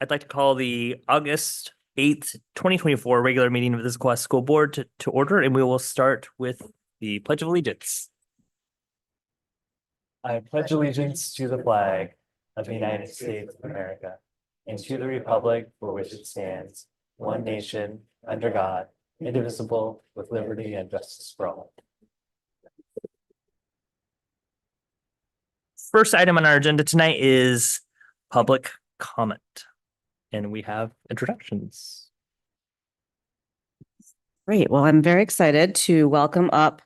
I'd like to call the August 8th, 2024 regular meeting of the Issaquah School Board to order, and we will start with the Pledge of Allegiance. I pledge allegiance to the flag of the United States of America and to the republic for which it stands, one nation, under God, indivisible, with liberty and justice for all. First item on our agenda tonight is public comment, and we have introductions. Great. Well, I'm very excited to welcome up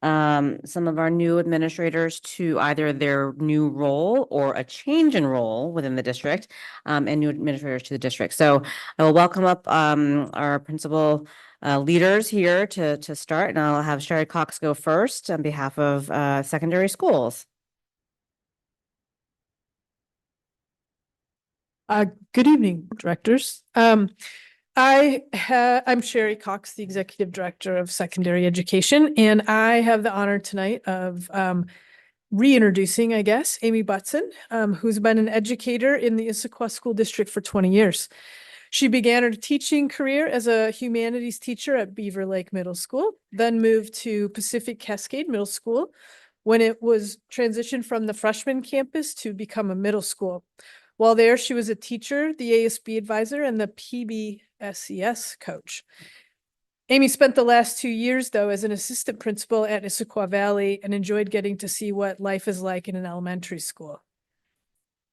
some of our new administrators to either their new role or a change in role within the district, and new administrators to the district. So I will welcome up our principal leaders here to start, and I'll have Sherry Cox go first on behalf of secondary schools. Good evening, directors. I'm Sherry Cox, the Executive Director of Secondary Education, and I have the honor tonight of reintroducing, I guess, Amy Butson, who's been an educator in the Issaquah School District for 20 years. She began her teaching career as a humanities teacher at Beaver Lake Middle School, then moved to Pacific Cascade Middle School when it was transitioned from the freshman campus to become a middle school. While there, she was a teacher, the ASB advisor, and the PBSES coach. Amy spent the last 2 years, though, as an assistant principal at Issaquah Valley and enjoyed getting to see what life is like in an elementary school.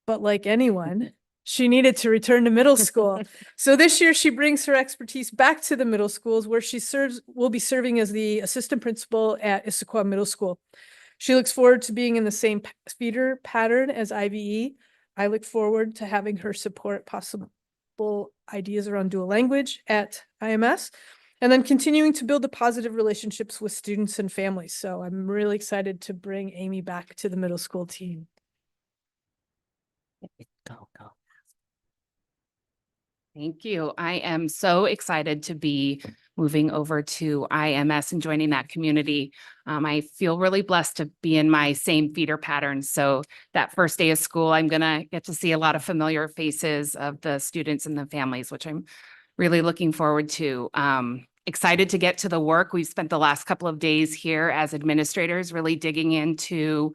But like anyone, she needed to return to middle school. So this year, she brings her expertise back to the middle schools, where she will be serving as the assistant principal at Issaquah Middle School. She looks forward to being in the same feeder pattern as IVE. I look forward to having her support possible ideas around dual language at IMS, and then continuing to build the positive relationships with students and families. So I'm really excited to bring Amy back to the middle school team. Go. Thank you. I am so excited to be moving over to IMS and joining that community. I feel really blessed to be in my same feeder pattern. So that first day of school, I'm going to get to see a lot of familiar faces of the students and the families, which I'm really looking forward to. Excited to get to the work. We've spent the last couple of days here as administrators really digging into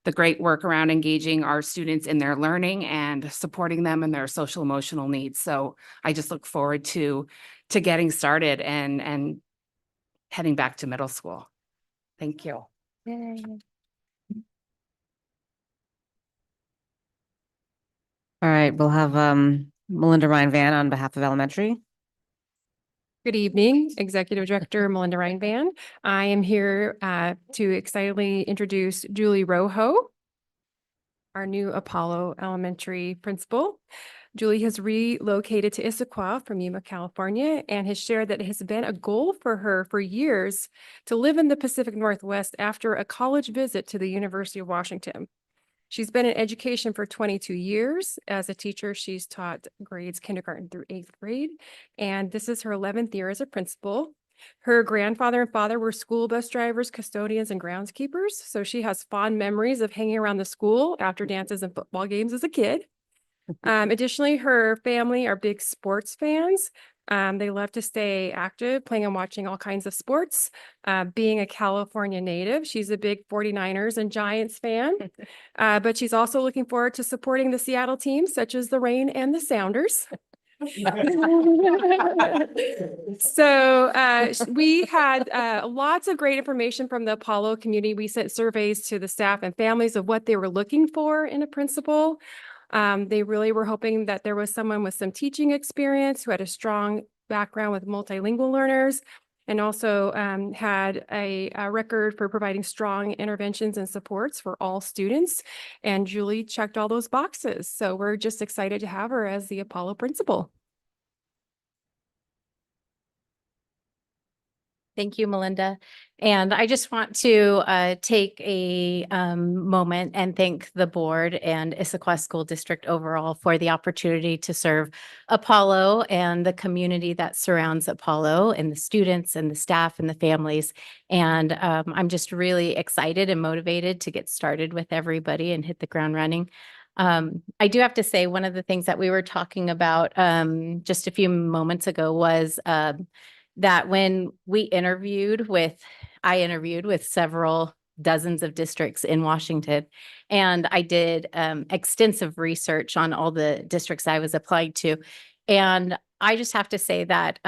the great work around engaging our students in their learning and supporting them in their social emotional needs. So I just look forward to getting started and heading back to middle school. Thank you. Yay. All right, we'll have Melinda Ryan Van on behalf of elementary. Good evening, Executive Director Melinda Ryan Van. I am here to excitedly introduce Julie Rojo, our new Apollo Elementary principal. Julie has relocated to Issaquah from Yuma, California, and has shared that it has been a goal for her for years to live in the Pacific Northwest after a college visit to the University of Washington. She's been in education for 22 years. As a teacher, she's taught grades kindergarten through 8th grade, and this is her 11th year as a principal. Her grandfather and father were school bus drivers, custodians, and groundskeepers, so she has fond memories of hanging around the school after dances and football games as a kid. Additionally, her family are big sports fans. They love to stay active, playing and watching all kinds of sports. Being a California native, she's a big 49ers and Giants fan, but she's also looking forward to supporting the Seattle teams, such as the Rain and the Sounders. So we had lots of great information from the Apollo community. We sent surveys to the staff and families of what they were looking for in a principal. They really were hoping that there was someone with some teaching experience who had a strong background with multilingual learners, and also had a record for providing strong interventions and supports for all students. And Julie checked all those boxes. So we're just excited to have her as the Apollo principal. Thank you, Melinda. And I just want to take a moment and thank the board and Issaquah School District overall for the opportunity to serve Apollo and the community that surrounds Apollo, and the students and the staff and the families. And I'm just really excited and motivated to get started with everybody and hit the ground running. I do have to say, one of the things that we were talking about just a few moments ago was that when I interviewed with several dozens of districts in Washington, and I did extensive research on all the districts I was applied to. And I just have to say that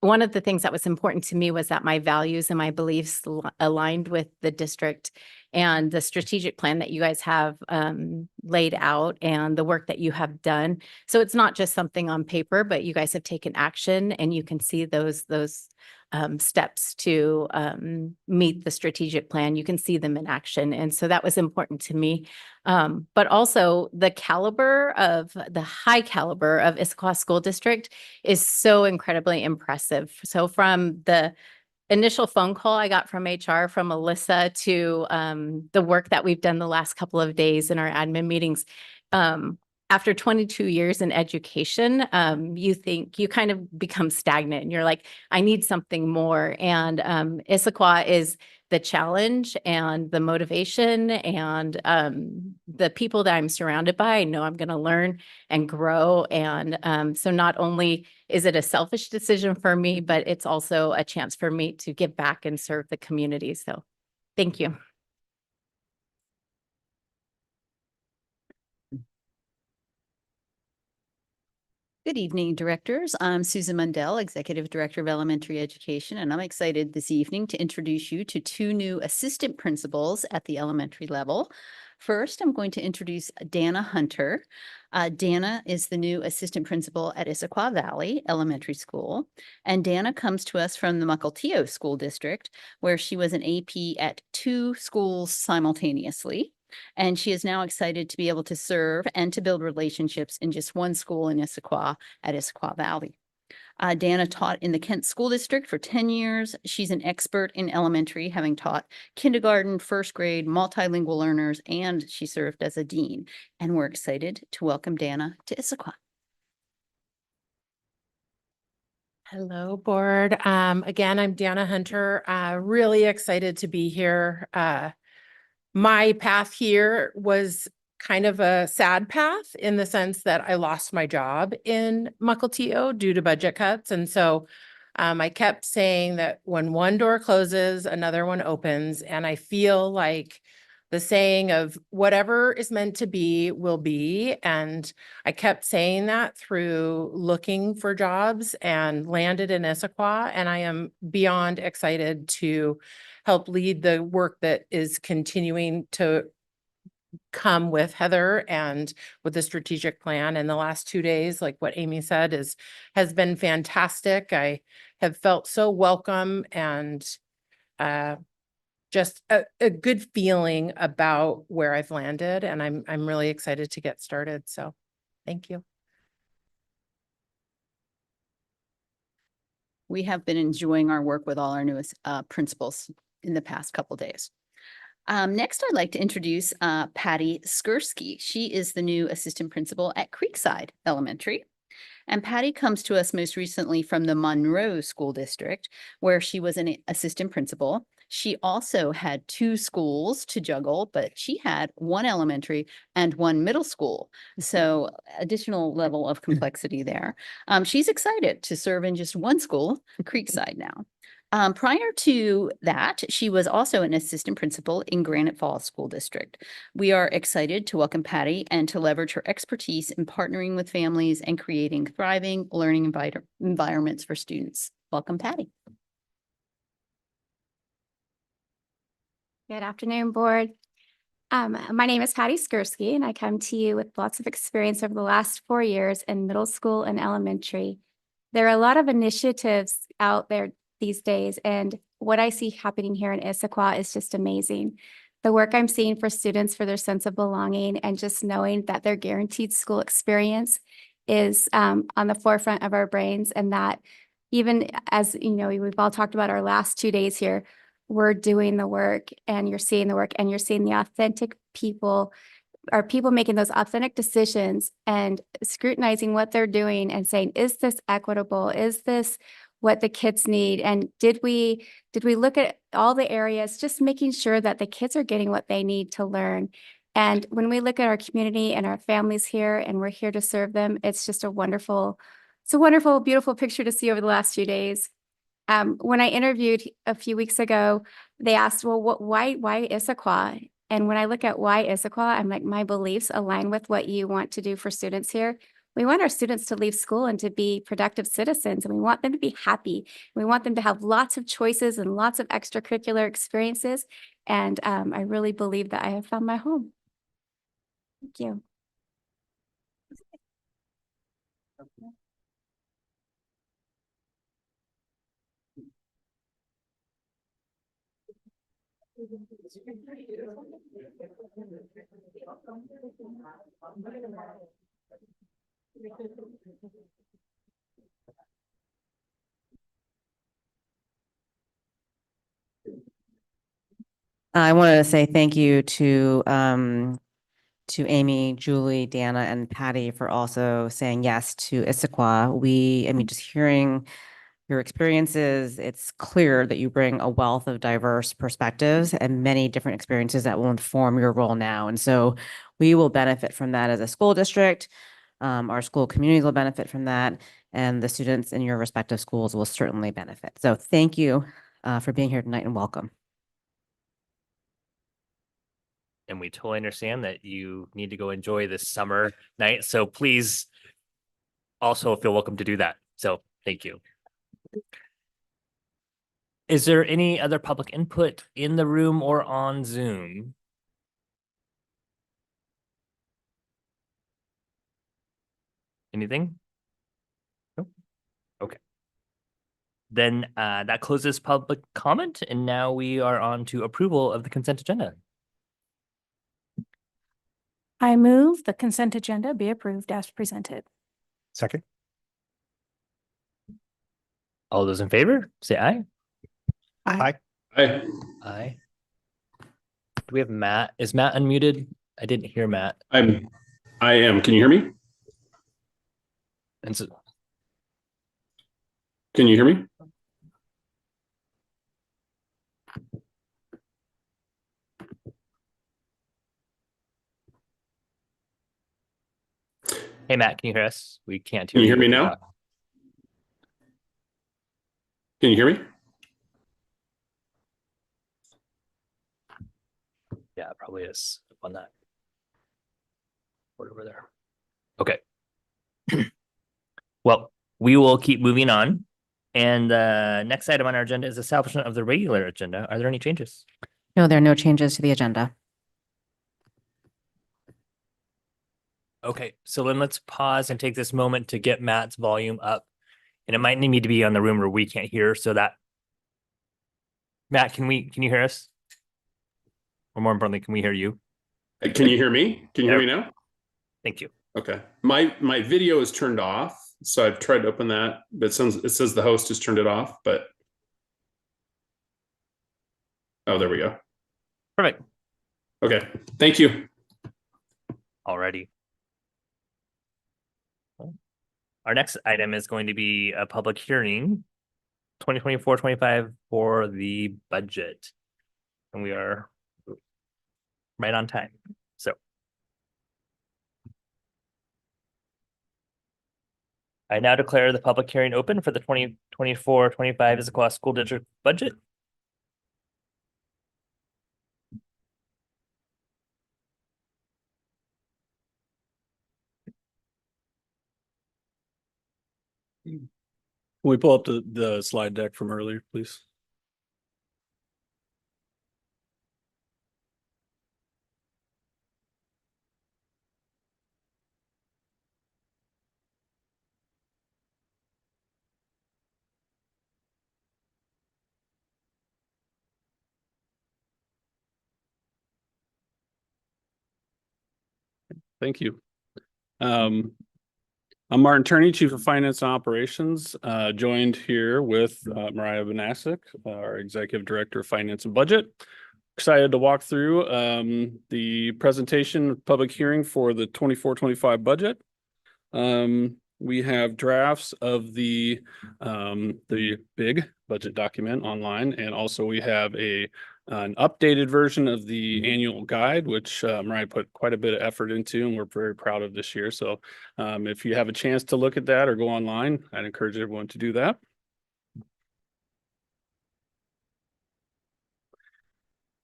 one of the things that was important to me was that my values and my beliefs aligned with the district and the strategic plan that you guys have laid out and the work that you have done. So it's not just something on paper, but you guys have taken action, and you can see those steps to meet the strategic plan. You can see them in action. And so that was important to me. But also the high caliber of Issaquah School District is so incredibly impressive. So from the initial phone call I got from HR, from Alyssa, to the work that we've done the last couple of days in our admin meetings, after 22 years in education, you kind of become stagnant and you're like, I need something more. And Issaquah is the challenge and the motivation and the people that I'm surrounded by. I know I'm going to learn and grow. And so not only is it a selfish decision for me, but it's also a chance for me to give back and serve the community. So thank you. Good evening, directors. I'm Susan Mundell, Executive Director of Elementary Education, and I'm excited this evening to introduce you to two new assistant principals at the elementary level. First, I'm going to introduce Dana Hunter. Dana is the new assistant principal at Issaquah Valley Elementary School, and Dana comes to us from the Mukilteo School District, where she was an AP at 2 schools simultaneously. And she is now excited to be able to serve and to build relationships in just one school in Issaquah at Issaquah Valley. Dana taught in the Kent School District for 10 years. She's an expert in elementary, having taught kindergarten, first grade, multilingual learners, and she served as a dean. And we're excited to welcome Dana to Issaquah. Hello, board. Again, I'm Dana Hunter. Really excited to be here. My path here was kind of a sad path in the sense that I lost my job in Mukilteo due to budget cuts. And so I kept saying that when one door closes, another one opens. And I feel like the saying of whatever is meant to be will be. And I kept saying that through looking for jobs and landed in Issaquah. And I am beyond excited to help lead the work that is continuing to come with Heather and with the strategic plan. And the last 2 days, like what Amy said, has been fantastic. I have felt so welcome and just a good feeling about where I've landed. And I'm really excited to get started. So thank you. We have been enjoying our work with all our newest principals in the past couple days. Next, I'd like to introduce Patty Skursky. She is the new assistant principal at Creekside Elementary. And Patty comes to us most recently from the Monroe School District, where she was an assistant principal. She also had 2 schools to juggle, but she had 1 elementary and 1 middle school. So additional level of complexity there. She's excited to serve in just 1 school, Creekside now. Prior to that, she was also an assistant principal in Granite Falls School District. We are excited to welcome Patty and to leverage her expertise in partnering with families and creating thriving learning environments for students. Welcome, Patty. Good afternoon, board. My name is Patty Skursky, and I come to you with lots of experience over the last 4 years in middle school and elementary. There are a lot of initiatives out there these days, and what I see happening here in Issaquah is just amazing. The work I'm seeing for students for their sense of belonging and just knowing that their guaranteed school experience is on the forefront of our brains, and that even as you know, we've all talked about our last 2 days here, we're doing the work and you're seeing the work and you're seeing the authentic people, are people making those authentic decisions and scrutinizing what they're doing and saying, is this equitable? Is this what the kids need? And did we look at all the areas, just making sure that the kids are getting what they need to learn? And when we look at our community and our families here, and we're here to serve them, it's just a wonderful, beautiful picture to see over the last few days. When I interviewed a few weeks ago, they asked, well, why Issaquah? And when I look at why Issaquah, I'm like, my beliefs align with what you want to do for students here. We want our students to leave school and to be productive citizens, and we want them to be happy. We want them to have lots of choices and lots of extracurricular experiences. And I really believe that I have found my home. Thank you. I wanted to say thank you to Amy, Julie, Dana, and Patty for also saying yes to Issaquah. I mean, just hearing your experiences, it's clear that you bring a wealth of diverse perspectives and many different experiences that will inform your role now. And so we will benefit from that as a school district. Our school communities will benefit from that, and the students in your respective schools will certainly benefit. So thank you for being here tonight, and welcome. And we totally understand that you need to go enjoy this summer night. So please also feel welcome to do that. So thank you. Is there any other public input in the room or on Zoom? Anything? No? Okay. Then that closes public comment, and now we are on to approval of the consent agenda. I move the consent agenda be approved as presented. Second. All those in favor, say aye. Aye. Hi. Aye. Do we have Matt? Is Matt unmuted? I didn't hear Matt. I am. Can you hear me? And so, Can you hear me? hey Matt, can you hear us? We can't Can you hear me when you now? talk. Can you hear me? Yeah, it probably is on that. Over there. Okay. Well, we will keep moving on. And the next item on our agenda is establishment of the regular agenda. Are there any changes? No, there are no changes to the agenda. Okay, so then let's pause and take this moment to get Matt's volume up. And it might need to be on the room where we can't hear, so that Matt, can you hear us? Or more importantly, can we hear you? Can you hear me? Can you hear me now? Thank you. Okay. My video is turned off, so I've tried to open that, but it says the host has turned it off, but oh, there we go. Perfect. Okay. Thank you. Alrighty. Our next item is going to be a public hearing 2024-25 for the budget. And we are right on time. So I now declare the public hearing open for the 2024-25 Issaquah School District budget. Can we pull up the slide deck from earlier, please? Thank you. I'm Martin Turney, Chief of Finance and Operations, joined here with Mariah Vanasek, our Executive Director of Finance and Budget. Excited to walk through the presentation public hearing for the 24-25 budget. We have drafts of the big budget document online, and also we have a an updated version of the annual guide, which Mariah put quite a bit of effort into, and we're very proud of this year. So if you have a chance to look at that or go online, I'd encourage everyone to do that.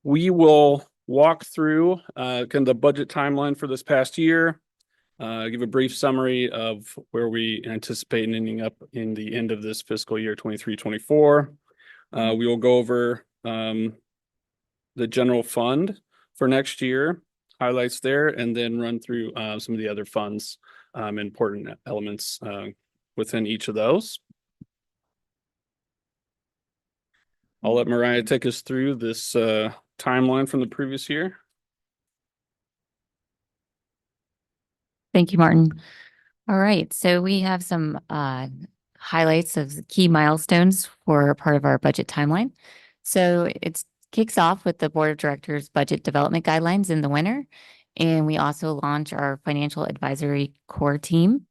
We will walk through kind of the budget timeline for this past year, give a brief summary of where we anticipate ending up in the end of this fiscal year 23-24. We will go over the general fund for next year, highlights there, and then run through some of the other funds, important elements within each of those. I'll let Mariah take us through this timeline from the previous year. Thank you, Martin. All right, so we have some highlights of the key milestones for part of our budget timeline. So it kicks off with the Board of Directors Budget Development Guidelines in the winter, and we also launch our Financial Advisory Core Team.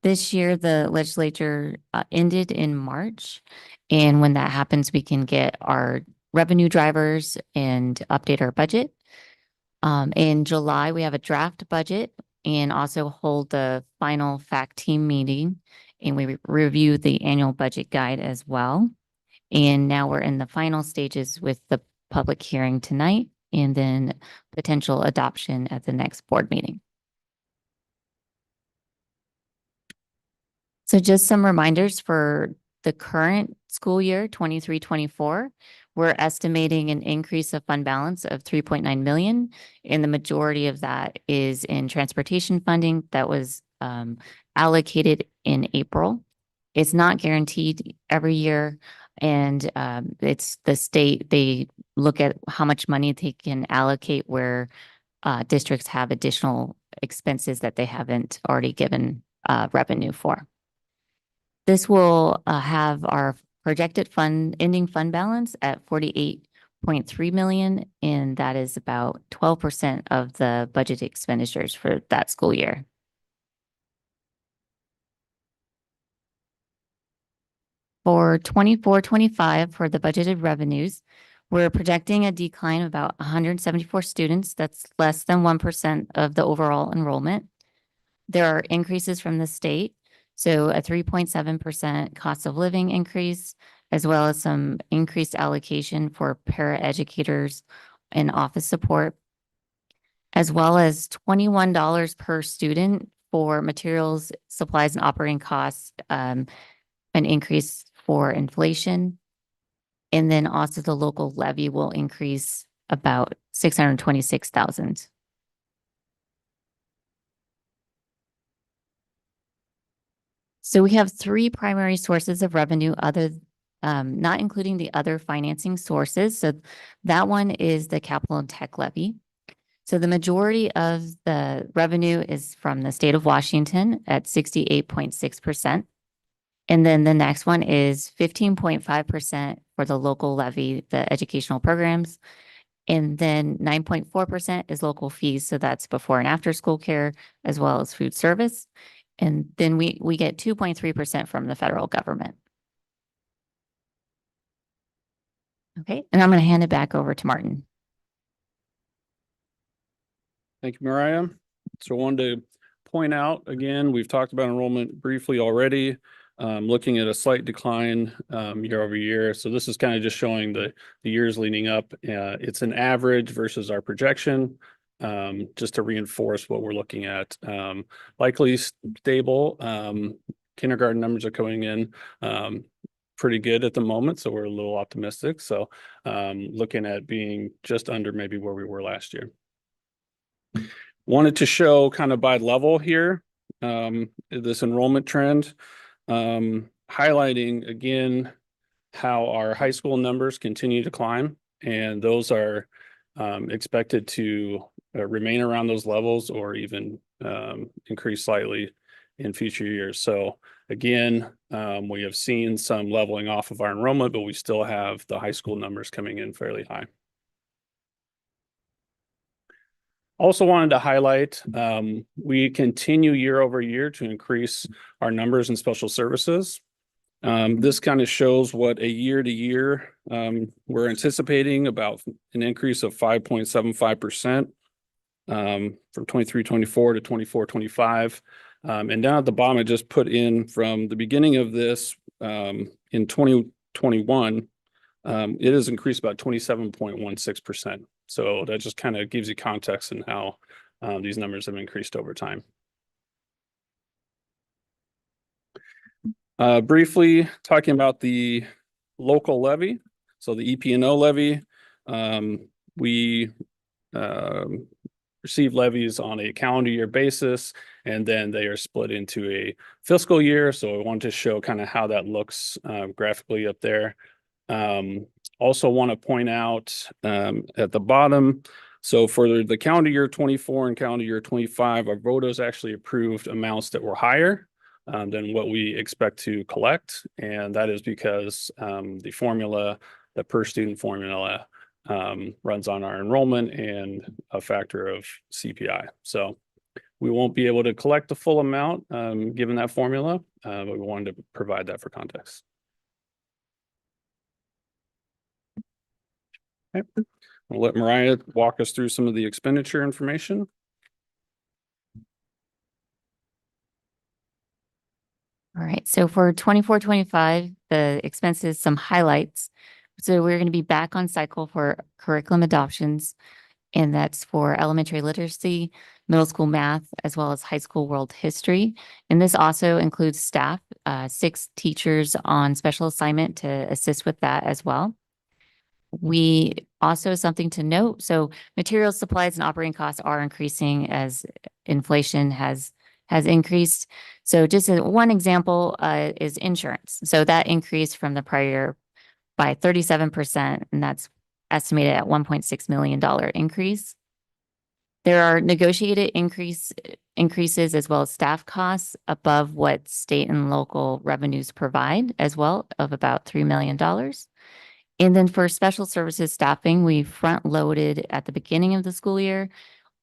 This year, the legislature ended in March, and when that happens, we can get our revenue drivers and update our budget. In July, we have a draft budget and also hold the final fact team meeting, and we review the annual budget guide as well. And now we're in the final stages with the public hearing tonight and then potential adoption at the next board meeting. So just some reminders for the current school year, 23-24, we're estimating an increase of fund balance of 3.9 million. And the majority of that is in transportation funding that was allocated in April. It's not guaranteed every year. And it's the state, they look at how much money they can allocate where districts have additional expenses that they haven't already given revenue for. This will have our projected ending fund balance at 48.3 million, and that is about 12% of the budget expenditures for that school year. For 24-25, for the budgeted revenues, we're projecting a decline of about 174 students. That's less than 1% of the overall enrollment. There are increases from the state. So a 3.7% cost of living increase, as well as some increased allocation for paraeducators and office support, as well as $21 per student for materials, supplies, and operating costs, an increase for inflation. And then also the local levy will increase about $626,000. So we have three primary sources of revenue, not including the other financing sources. So that one is the capital and tech levy. So the majority of the revenue is from the state of Washington at 68.6%. And then the next one is 15.5% for the local levy, the educational programs. And then 9.4% is local fees. So that's before and after school care, as well as food service. And then we get 2.3% from the federal government. Okay, and I'm going to hand it back over to Martin. Thank you, Mariah. So I wanted to point out again, we've talked about enrollment briefly already, looking at a slight decline year over year. So this is kind of just showing the years leading up. It's an average versus our projection. Just to reinforce what we're looking at. Likely stable. Kindergarten numbers are coming in pretty good at the moment, so we're a little optimistic. So looking at being just under maybe where we were last year. Wanted to show kind of by level here, this enrollment trend, highlighting again how our high school numbers continue to climb, and those are expected to remain around those levels or even increase slightly in future years. So again, we have seen some leveling off of our enrollment, but we still have the high school numbers coming in fairly high. Also wanted to highlight, we continue year over year to increase our numbers in special services. This kind of shows what a year to year, we're anticipating about an increase of 5.75%. From 23-24 to 24-25. And down at the bottom, I just put in from the beginning of this, in 2021, it has increased about 27.16%. So that just kind of gives you context in how these numbers have increased over time. Briefly talking about the local levy. So the EP&O levy, we receive levies on a calendar year basis, and then they are split into a fiscal year. So I wanted to show kind of how that looks graphically up there. Also want to point out at the bottom, so for the calendar year 24 and calendar year 25, our voters actually approved amounts that were higher than what we expect to collect. And that is because the formula, the per student formula, runs on our enrollment and a factor of CPI. So we won't be able to collect the full amount given that formula, but we wanted to provide that for context. Okay. I'll let Mariah walk us through some of the expenditure information. All right, so for 24-25, the expenses, some highlights. So we're going to be back on cycle for curriculum adoptions, and that's for elementary literacy, middle school math, as well as high school world history. And this also includes staff, 6 teachers on special assignment to assist with that as well. We also, something to note, so materials, supplies, and operating costs are increasing as inflation has increased. So just one example is insurance. So that increased from the prior year by 37%, and that's estimated at $1.6 million increase. There are negotiated increases as well as staff costs above what state and local revenues provide as well, of about $3 million. And then for special services staffing, we front loaded at the beginning of the school year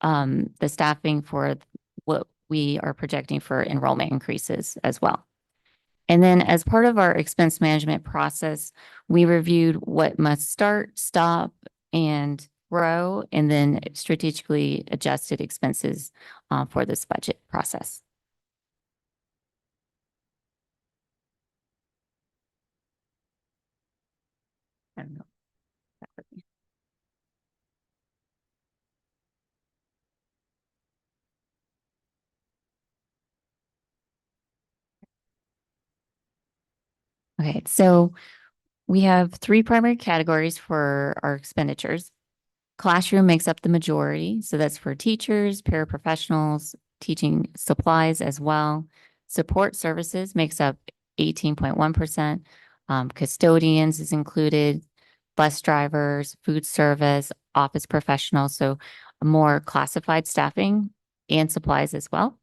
the staffing for what we are projecting for enrollment increases as well. And then as part of our expense management process, we reviewed what must start, stop, and grow, and then strategically adjusted expenses for this budget process. I don't know. Okay, so we have 3 primary categories for our expenditures. Classroom makes up the majority, so that's for teachers, paraprofessionals, teaching supplies as well. Support services makes up 18.1%. Custodians is included, bus drivers, food service, office professionals, so more classified staffing and supplies as well.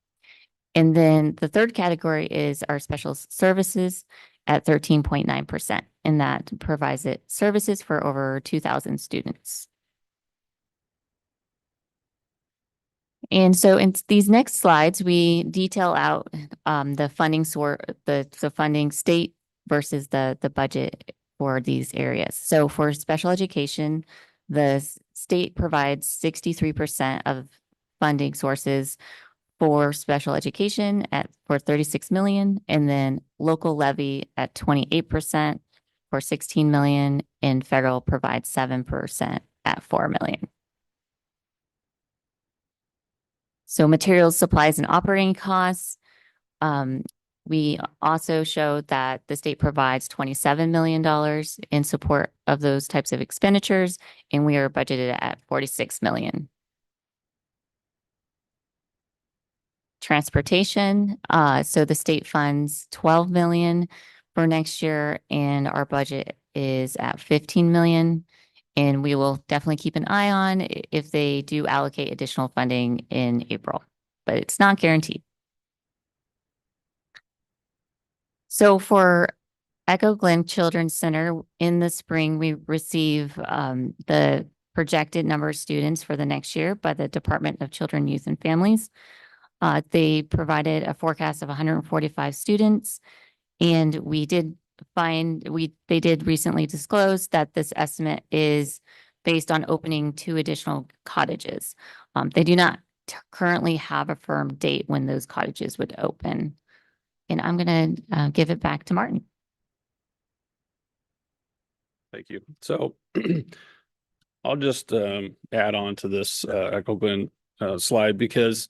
And then the third category is our special services at 13.9%, and that provides it services for over 2,000 students. And so in these next slides, we detail out the funding source, the funding state versus the budget for these areas. So for special education, the state provides 63% of funding sources for special education for 36 million, and then local levy at 28% for 16 million, and federal provides 7% at 4 million. So materials, supplies, and operating costs. We also showed that the state provides $27 million in support of those types of expenditures, and we are budgeted at 46 million. Transportation, so the state funds 12 million for next year, and our budget is at 15 million. And we will definitely keep an eye on if they do allocate additional funding in April, but it's not guaranteed. So for Echo Glen Children's Center, in the spring, we receive the projected number of students for the next year by the Department of Children, Youth, and Families. They provided a forecast of 145 students, and we did they did recently disclose that this estimate is based on opening 2 additional cottages. They do not currently have a firm date when those cottages would open. And I'm going to give it back to Martin. Thank you. So I'll just add on to this Echo Glen slide, because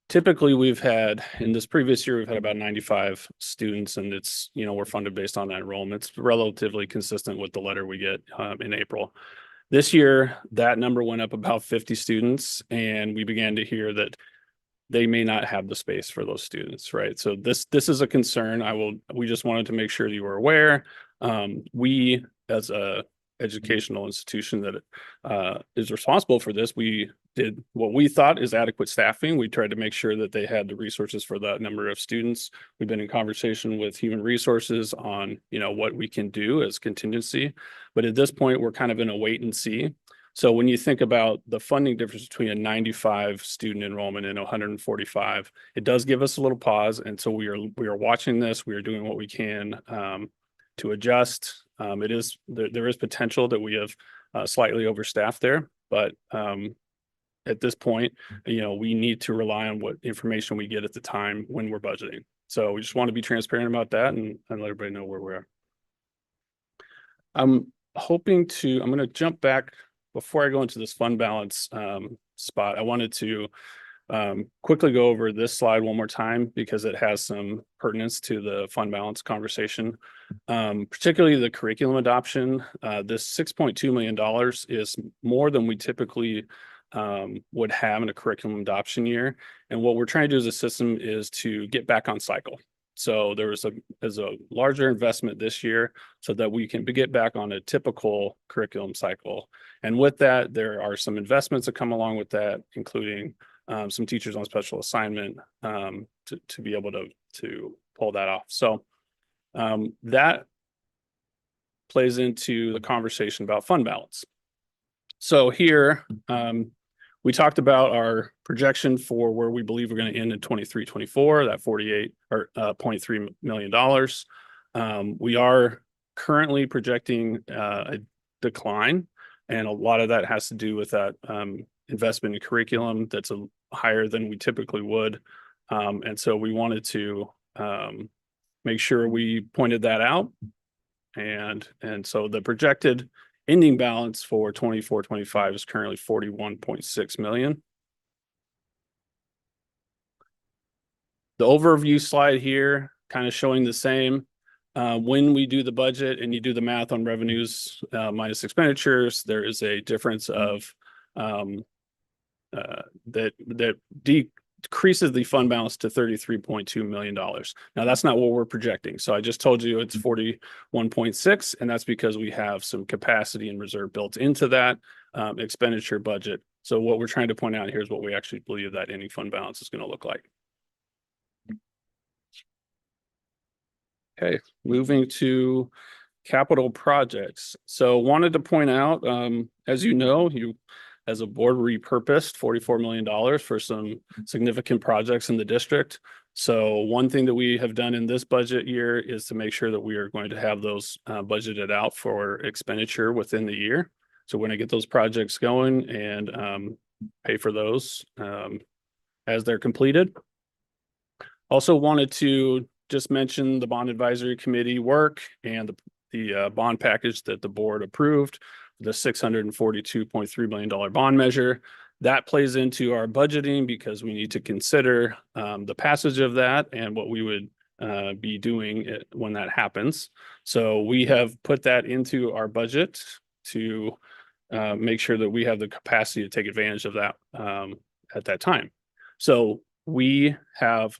typically we've had, in this previous year, we've had about 95 students, and it's, we're funded based on that enrollment. It's relatively consistent with the letter we get in April. This year, that number went up about 50 students, and we began to hear that they may not have the space for those students, right? So this is a concern. We just wanted to make sure that you were aware. We, as a educational institution that is responsible for this, we did what we thought is adequate staffing. We tried to make sure that they had the resources for that number of students. We've been in conversation with human resources on, what we can do as contingency. But at this point, we're kind of in a wait and see. So when you think about the funding difference between a 95 student enrollment and 145, it does give us a little pause. And so we are watching this. We are doing what we can to adjust. There is potential that we have slightly overstaffed there, but at this point, we need to rely on what information we get at the time when we're budgeting. So we just want to be transparent about that and let everybody know where we are. I'm going to jump back before I go into this fund balance spot. I wanted to quickly go over this slide one more time because it has some pertinence to the fund balance conversation, particularly the curriculum adoption. This $6.2 million is more than we typically would have in a curriculum adoption year. And what we're trying to do as a system is to get back on cycle. So there's a larger investment this year so that we can get back on a typical curriculum cycle. And with that, there are some investments that come along with that, including some teachers on special assignment to be able to pull that off. So that plays into the conversation about fund balance. So here, we talked about our projection for where we believe we're going to end in 23-24, that $48.3 million. We are currently projecting a decline, and a lot of that has to do with that investment in curriculum that's higher than we typically would. And so we wanted to make sure we pointed that out. And so the projected ending balance for 24-25 is currently $41.6 million. The overview slide here kind of showing the same. When we do the budget and you do the math on revenues minus expenditures, there is a difference of that decreases the fund balance to $33.2 million. Now that's not what we're projecting. So I just told you it's 41.6, and that's because we have some capacity and reserve built into that expenditure budget. So what we're trying to point out here is what we actually believe that ending fund balance is going to look like. Okay, moving to capital projects. So wanted to point out, as you know, as a board repurposed $44 million for some significant projects in the district. So one thing that we have done in this budget year is to make sure that we are going to have those budgeted out for expenditure within the year. So we're going to get those projects going and pay for those as they're completed. Also wanted to just mention the bond advisory committee work and the bond package that the board approved, the $642.3 million bond measure. That plays into our budgeting because we need to consider the passage of that and what we would be doing when that happens. So we have put that into our budget to make sure that we have the capacity to take advantage of that at that time. So we have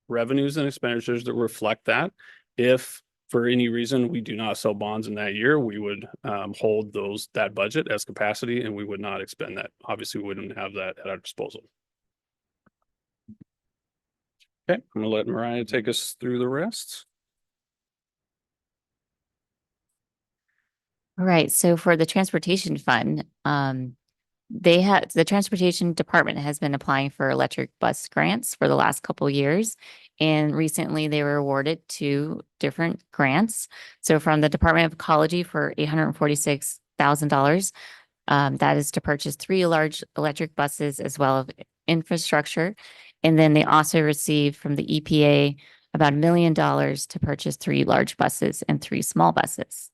revenues and expenditures that reflect that. If for any reason we do not sell bonds in that year, we would hold that budget as capacity and we would not expend that. Obviously, we wouldn't have that at our disposal. Okay, I'm going to let Mariah take us through the rest. All right, so for the transportation fund, the transportation department has been applying for electric bus grants for the last couple of years, And recently they were awarded 2 different grants. So from the Department of Ecology for $846,000. That is to purchase 3 large electric buses as well as infrastructure. And then they also received from the EPA about $1 million to purchase 3 large buses and 3 small buses.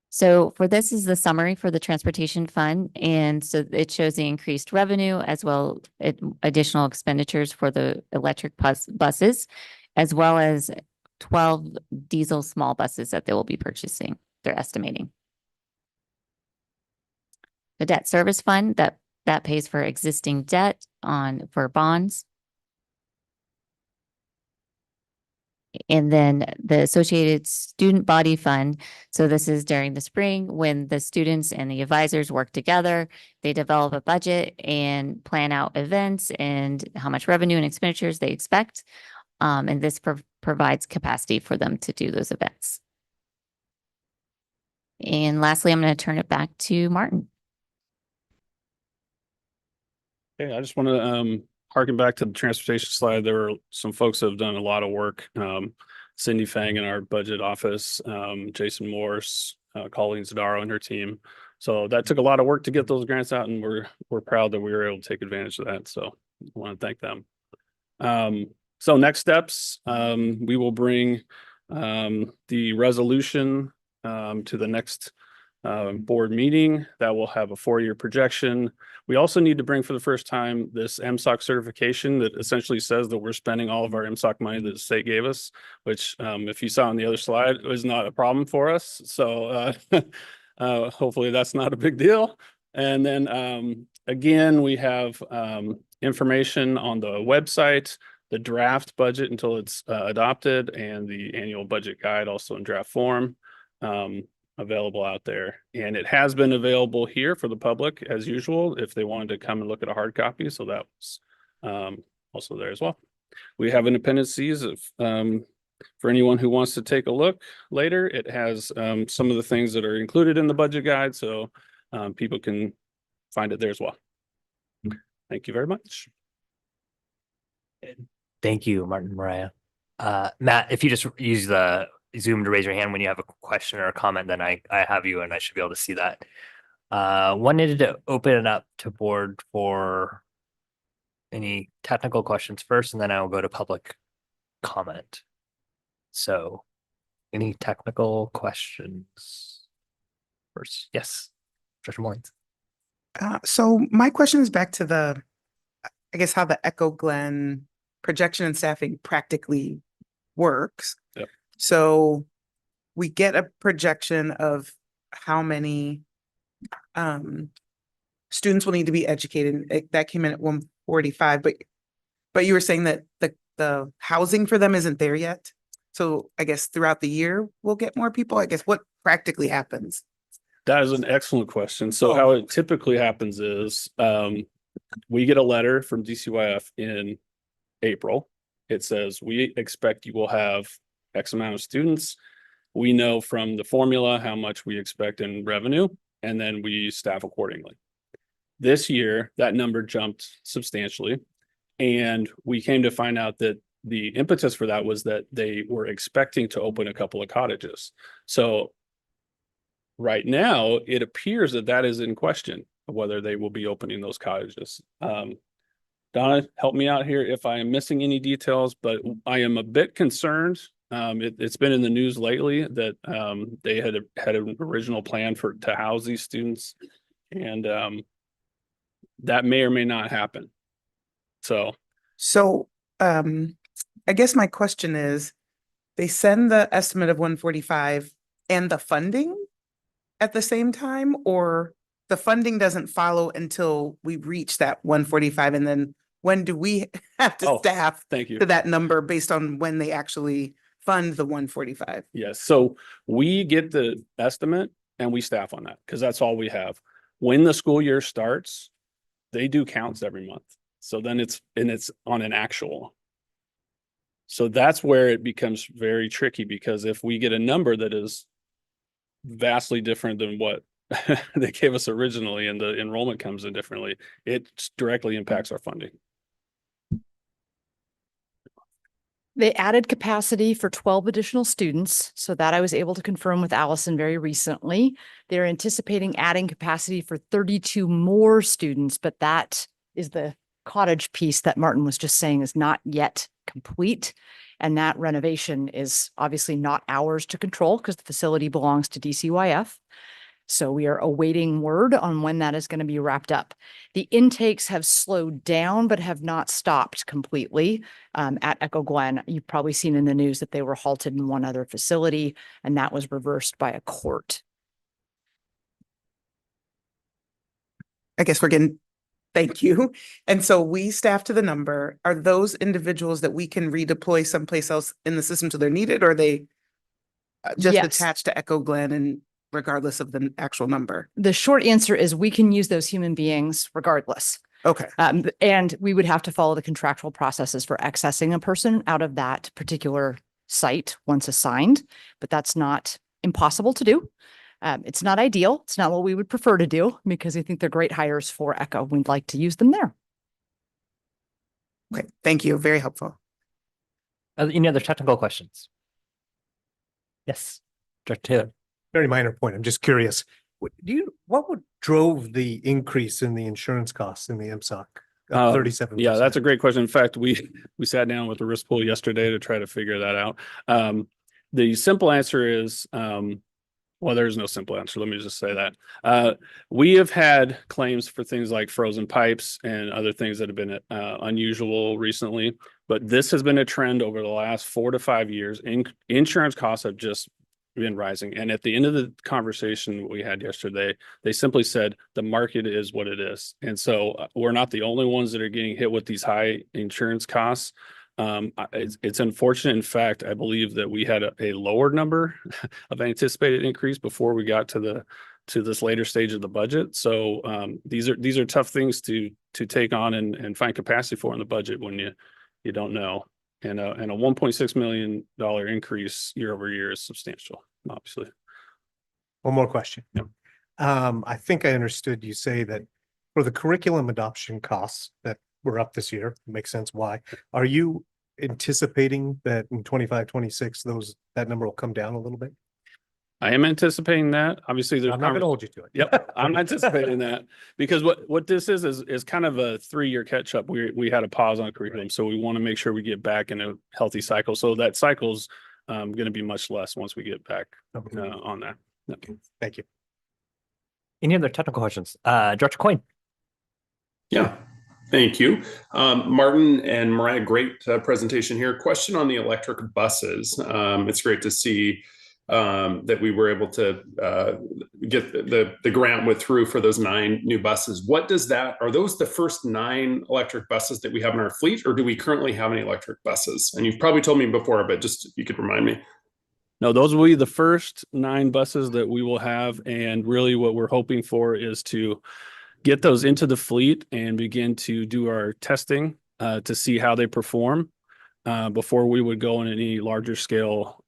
So for this is the summary for the transportation fund. And so it shows the increased revenue as well additional expenditures for the electric buses, as well as 12 diesel small buses that they will be purchasing, they're estimating. The debt service fund that pays for existing debt for bonds. And then the Associated Student Body Fund. So this is during the spring when the students and the advisors work together. They develop a budget and plan out events and how much revenue and expenditures they expect. And this provides capacity for them to do those events. And lastly, I'm going to turn it back to Martin. Okay, I just want to harken back to the transportation slide. There were some folks that have done a lot of work. Cindy Fang in our budget office, Jason Morse, Colleen Zadaro and her team. So that took a lot of work to get those grants out, and we're proud that we were able to take advantage of that. So I want to thank them. So next steps, we will bring the resolution to the next board meeting that will have a 4-year projection. We also need to bring for the first time this MSOC certification that essentially says that we're spending all of our MSOC money that the state gave us, which if you saw on the other slide, was not a problem for us. So hopefully that's not a big deal. And then again, we have information on the website, the draft budget until it's adopted, and the annual budget guide also in draft form. Available out there, and it has been available here for the public as usual if they wanted to come and look at a hard copy. So that was also there as well. We have an appendices of for anyone who wants to take a look later. It has some of the things that are included in the budget guide, so people can find it there as well. Thank you very much. Thank you, Martin and Mariah. Matt, if you just use the Zoom to raise your hand when you have a question or a comment, then I have you and I should be able to see that. Wanted to open it up to board for any technical questions first, and then I will go to public comment. So any technical questions first? Yes, Dr. Mullins. So my question is back to I guess how the Echo Glen projection and staffing practically works. Yep. So we get a projection of how many students will need to be educated. That came in at 145, but you were saying that the housing for them isn't there yet. So I guess throughout the year we'll get more people. I guess what practically happens? That is an excellent question. So how it typically happens is we get a letter from DCYF in April. It says we expect you will have X amount of students. We know from the formula how much we expect in revenue, and then we staff accordingly. This year, that number jumped substantially, and we came to find out that the impetus for that was that they were expecting to open a couple of cottages. So right now, it appears that that is in question, whether they will be opening those cottages. Donna, help me out here if I am missing any details, but I am a bit concerned. It's been in the news lately that they had an original plan to house these students, and that may or may not happen. So I guess my question is, they send the estimate of 145 and the funding at the same time, or the funding doesn't follow until we reach that 145, and then when do we have to staff thank you to that number based on when they actually fund the 145? Yes. So we get the estimate and we staff on that because that's all we have. When the school year starts, they do counts every month. So then it's on an actual. So that's where it becomes very tricky, because if we get a number that is vastly different than what they gave us originally and the enrollment comes in differently, it directly impacts our funding. They added capacity for 12 additional students, so that I was able to confirm with Allison very recently. They're anticipating adding capacity for 32 more students, but that is the cottage piece that Martin was just saying is not yet complete. And that renovation is obviously not ours to control because the facility belongs to DCYF. So we are awaiting word on when that is going to be wrapped up. The intakes have slowed down, but have not stopped completely. At Echo Glen, you've probably seen in the news that they were halted in one other facility, and that was reversed by a court. I guess we're getting, thank you. And so we staff to the number. Are those individuals that we can redeploy someplace else in the system so they're needed, or are they just Yes. attached to Echo Glen and regardless of the actual number? The short answer is we can use those human beings regardless. Okay. And we would have to follow the contractual processes for accessing a person out of that particular site once assigned, but that's not impossible to do. It's not ideal. It's not what we would prefer to do because I think they're great hires for Echo. We'd like to use them there. Okay, thank you. Very helpful. Any other technical questions? Yes, Director Taylor. Very minor point. I'm just curious. What drove the increase in the insurance costs in the MSOC? 37%. Yeah, that's a great question. In fact, we sat down with the risk pool yesterday to try to figure that out. The simple answer is, well, there's no simple answer. Let me just say that. We have had claims for things like frozen pipes and other things that have been unusual recently, but this has been a trend over the last 4 to 5 years. Insurance costs have just been rising. And at the end of the conversation we had yesterday, they simply said the market is what it is. And so we're not the only ones that are getting hit with these high insurance costs. It's unfortunate. In fact, I believe that we had a lower number of anticipated increase before we got to this later stage of the budget. So these are tough things to take on and find capacity for in the budget when you don't know. And a $1.6 million increase year over year is substantial, obviously. One more question. Yep. I think I understood you say that for the curriculum adoption costs that were up this year, makes sense why. Are you anticipating that in 25, 26, that number will come down a little bit? I am anticipating that. Obviously, there's I'm not going to hold you to it. Yep, I'm anticipating that because what this is kind of a 3-year catch up. We had a pause on curriculum, so we want to make sure we get back in a healthy cycle. So that cycle's going to be much less once we get back on that. Okay, thank you. Any other technical questions? Director Coyne. Yeah, thank you. Martin and Mariah, great presentation here. Question on the electric buses. It's great to see that we were able to get the grant went through for those 9 new buses. Are those the first 9 electric buses that we have in our fleet, or do we currently have any electric buses? And you've probably told me before, but just if you could remind me. No, those will be the first 9 buses that we will have. And really what we're hoping for is to get those into the fleet and begin to do our testing to see how they perform before we would go in any larger scale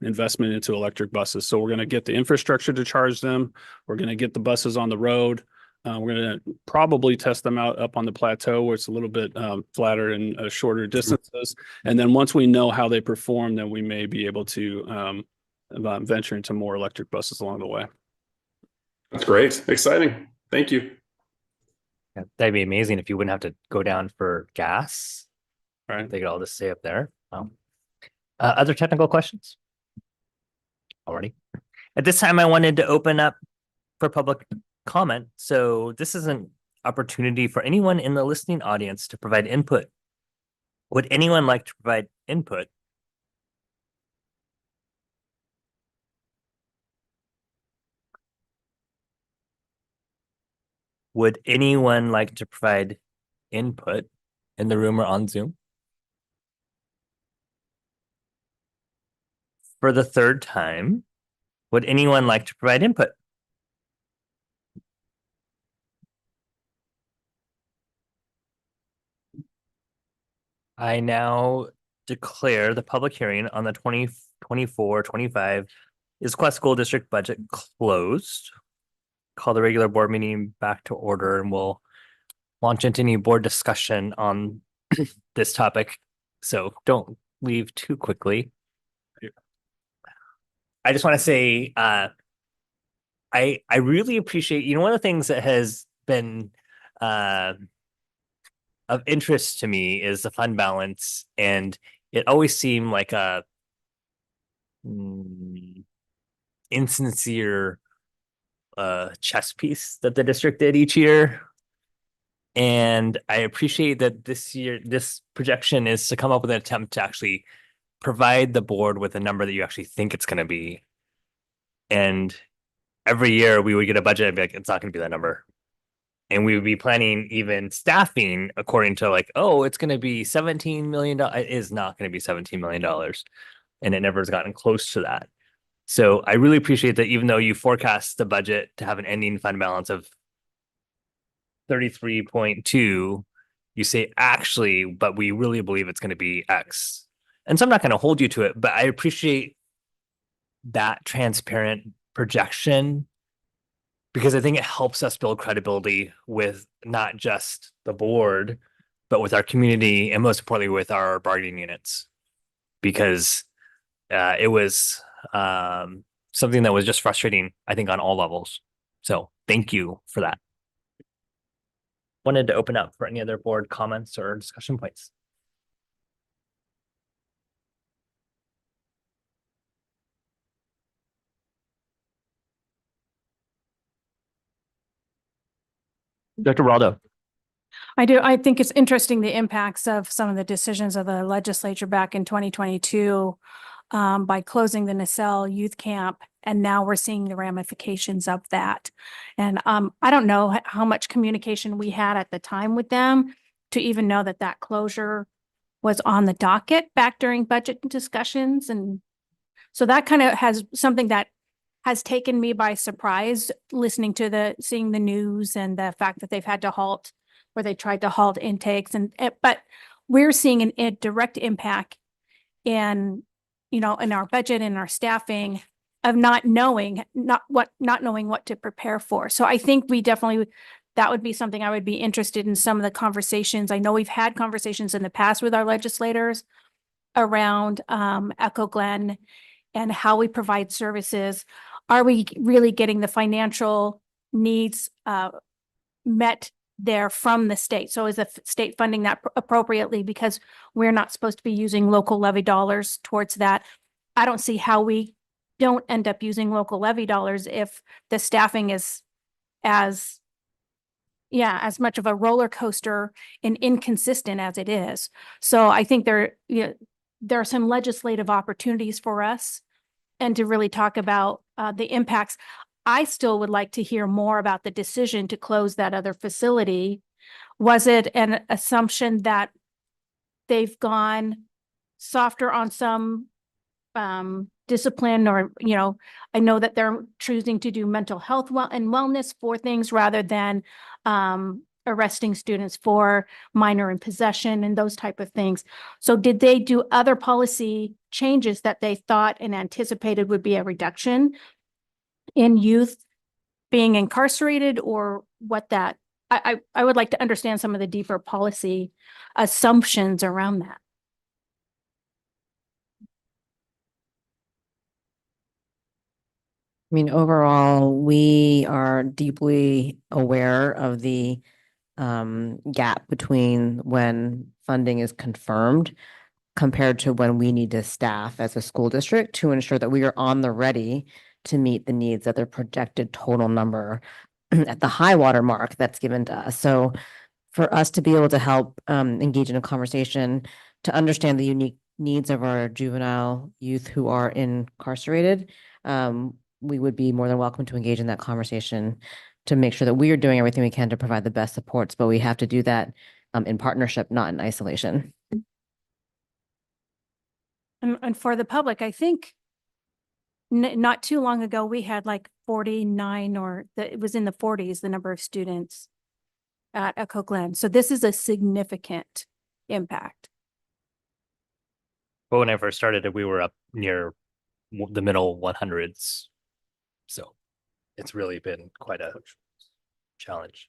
investment into electric buses. So we're going to get the infrastructure to charge them. We're going to get the buses on the road. We're going to probably test them out up on the plateau where it's a little bit flatter and shorter distances. And then once we know how they perform, then we may be able to venture into more electric buses along the way. That's great. Exciting. Thank you. Yeah, that'd be amazing if you wouldn't have to go down for gas. Right. They could all just stay up there. Other technical questions? Already. At this time, I wanted to open up for public comment. So this is an opportunity for anyone in the listening audience to provide input. Would anyone like to provide input? Would anyone like to provide input in the room or on Zoom? For the 3rd time, would anyone like to provide input? I now declare the public hearing on the 2024-25 Issaquah School District budget closed. call the regular board meeting back to order, and we'll launch into any board discussion on this topic. So don't leave too quickly. I just want to say, I really appreciate, one of the things that has been of interest to me is the fund balance, and it always seemed like a insincere chess piece that the district did each year. And I appreciate that this year, this projection is to come up with an attempt to actually provide the board with a number that you actually think it's going to be. And every year we would get a budget and be like, it's not going to be that number. And we would be planning even staffing according to like, oh, it's going to be $17 million. It is not going to be $17 million. And it never has gotten close to that. So I really appreciate that even though you forecast the budget to have an ending fund balance of 33.2, you say actually, but we really believe it's going to be X. And so I'm not going to hold you to it, but I appreciate that transparent projection because I think it helps us build credibility with not just the board, but with our community and most importantly with our bargaining units. Because it was something that was just frustrating, I think, on all levels. So thank you for that. Wanted to open up for any other board comments or discussion points. Dr. Raldo. I do. I think it's interesting the impacts of some of the decisions of the legislature back in 2022 by closing the Nacelle Youth Camp. And now we're seeing the ramifications of that. And I don't know how much communication we had at the time with them to even know that that closure was on the docket back during budget discussions. And so that kind of has something that has taken me by surprise, listening to seeing the news and the fact that they've had to halt, where they tried to halt intakes. But we're seeing a direct impact in our budget and our staffing of not knowing what to prepare for. So I think that would be something I would be interested in some of the conversations. I know we've had conversations in the past with our legislators around Echo Glen and how we provide services. Are we really getting the financial needs met there from the state? So is the state funding that appropriately, because we're not supposed to be using local levy dollars towards that? I don't see how we don't end up using local levy dollars if the staffing is as much of a roller coaster and inconsistent as it is. So I think there are some legislative opportunities for us and to really talk about the impacts. I still would like to hear more about the decision to close that other facility. Was it an assumption that they've gone softer on some discipline, or, I know that they're choosing to do mental health and wellness for things rather than arresting students for minor in possession and those type of things. So did they do other policy changes that they thought and anticipated would be a reduction in youth being incarcerated, or what that? I would like to understand some of the deeper policy assumptions around that. I mean, overall, we are deeply aware of the gap between when funding is confirmed compared to when we need to staff as a school district to ensure that we are on the ready to meet the needs of their projected total number at the high water mark that's given to us. So for us to be able to help engage in a conversation to understand the unique needs of our juvenile youth who are incarcerated, we would be more than welcome to engage in that conversation to make sure that we are doing everything we can to provide the best supports, but we have to do that in partnership, not in isolation. And for the public, I think not too long ago, we had like 49, or it was in the 40s, the number of students at Echo Glen. So this is a significant impact. But when I first started, we were up near the middle 100s. So it's really been quite a challenge.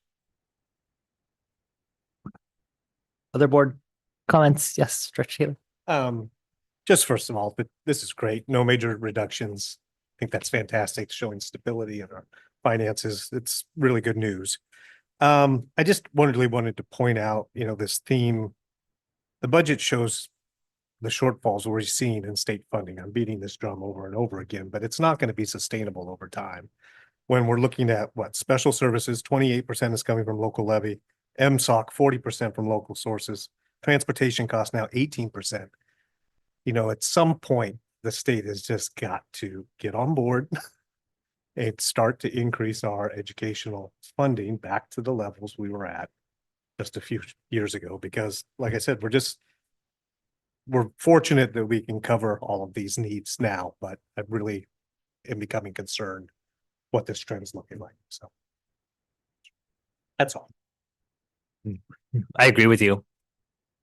Other board comments? Yes, Director Taylor. Just first of all, but this is great. No major reductions. I think that's fantastic, showing stability in our finances. It's really good news. I just wanted to point out, this theme. The budget shows the shortfalls we're seeing in state funding. I'm beating this drum over and over again, but it's not going to be sustainable over time. When we're looking at special services, 28% is coming from local levy, MSOC 40% from local sources, transportation costs now 18%. At some point, the state has just got to get on board and start to increase our educational funding back to the levels we were at just a few years ago, because like I said, we're fortunate that we can cover all of these needs now, but I really am becoming concerned what this trend's looking like. So that's all. I agree with you.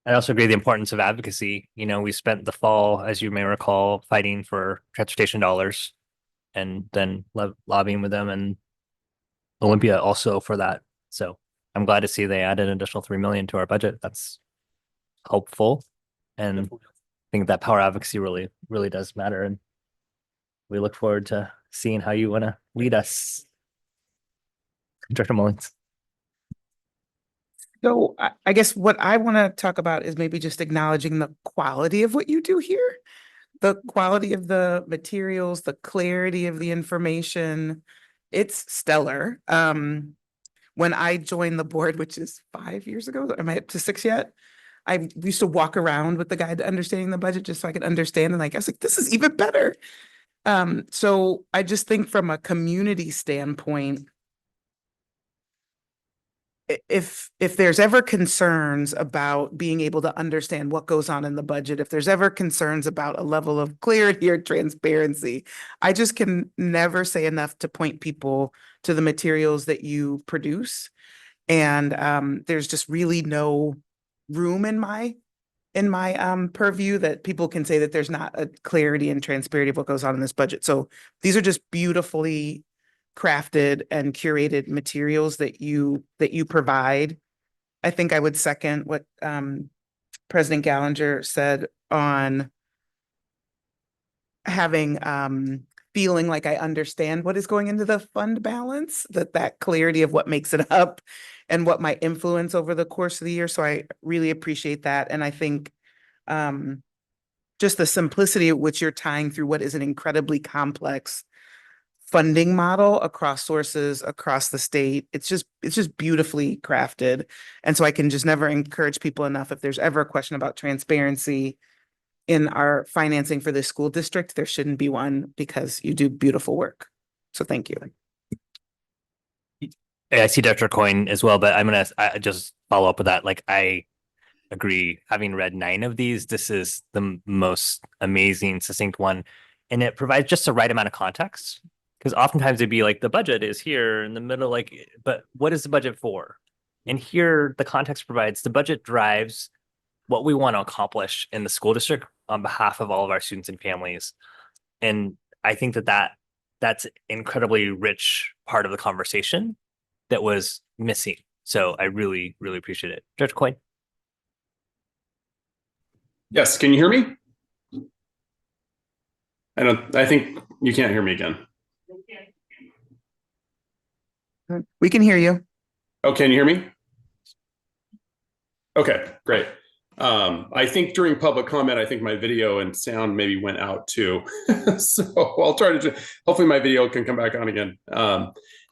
I also agree the importance of advocacy. We spent the fall, as you may recall, fighting for transportation dollars and then lobbying with them and Olympia also for that. So I'm glad to see they added an additional 3 million to our budget. That's hopeful. And I think that power advocacy really, really does matter. And we look forward to seeing how you want to lead us. Director Mullins. So I guess what I want to talk about is maybe just acknowledging the quality of what you do here, the quality of the materials, the clarity of the information. It's stellar. When I joined the board, which is 5 years ago, am I up to 6 yet? I used to walk around with the guide to understanding the budget just so I could understand. And I was like, this is even better. So I just think from a community standpoint, if there's ever concerns about being able to understand what goes on in the budget, if there's ever concerns about a level of clarity or transparency, I just can never say enough to point people to the materials that you produce. And there's just really no room in my purview that people can say that there's not a clarity and transparency of what goes on in this budget. So these are just beautifully crafted and curated materials that you provide. I think I would second what President Gallinger said on having feeling like I understand what is going into the fund balance, that clarity of what makes it up and what might influence over the course of the year. So I really appreciate that. And I think just the simplicity at which you're tying through what is an incredibly complex funding model across sources across the state. It's just beautifully crafted. And so I can just never encourage people enough. If there's ever a question about transparency in our financing for this school district, there shouldn't be one, because you do beautiful work. So thank you. I see Dr. Coyne as well, but I'm going to just follow up with that. I agree. Having read 9 of these, this is the most amazing, succinct one. And it provides just the right amount of context. Because oftentimes it'd be like the budget is here in the middle, but what is the budget for? And here the context provides the budget drives what we want to accomplish in the school district on behalf of all of our students and families. And I think that's incredibly rich part of the conversation that was missing. So I really, really appreciate it. Director Coyne. Yes, can you hear me? I think you can't hear me again. We can hear you. Oh, can you hear me? Okay, great. I think during public comment, I think my video and sound maybe went out too. So I'll try to, hopefully my video can come back on again.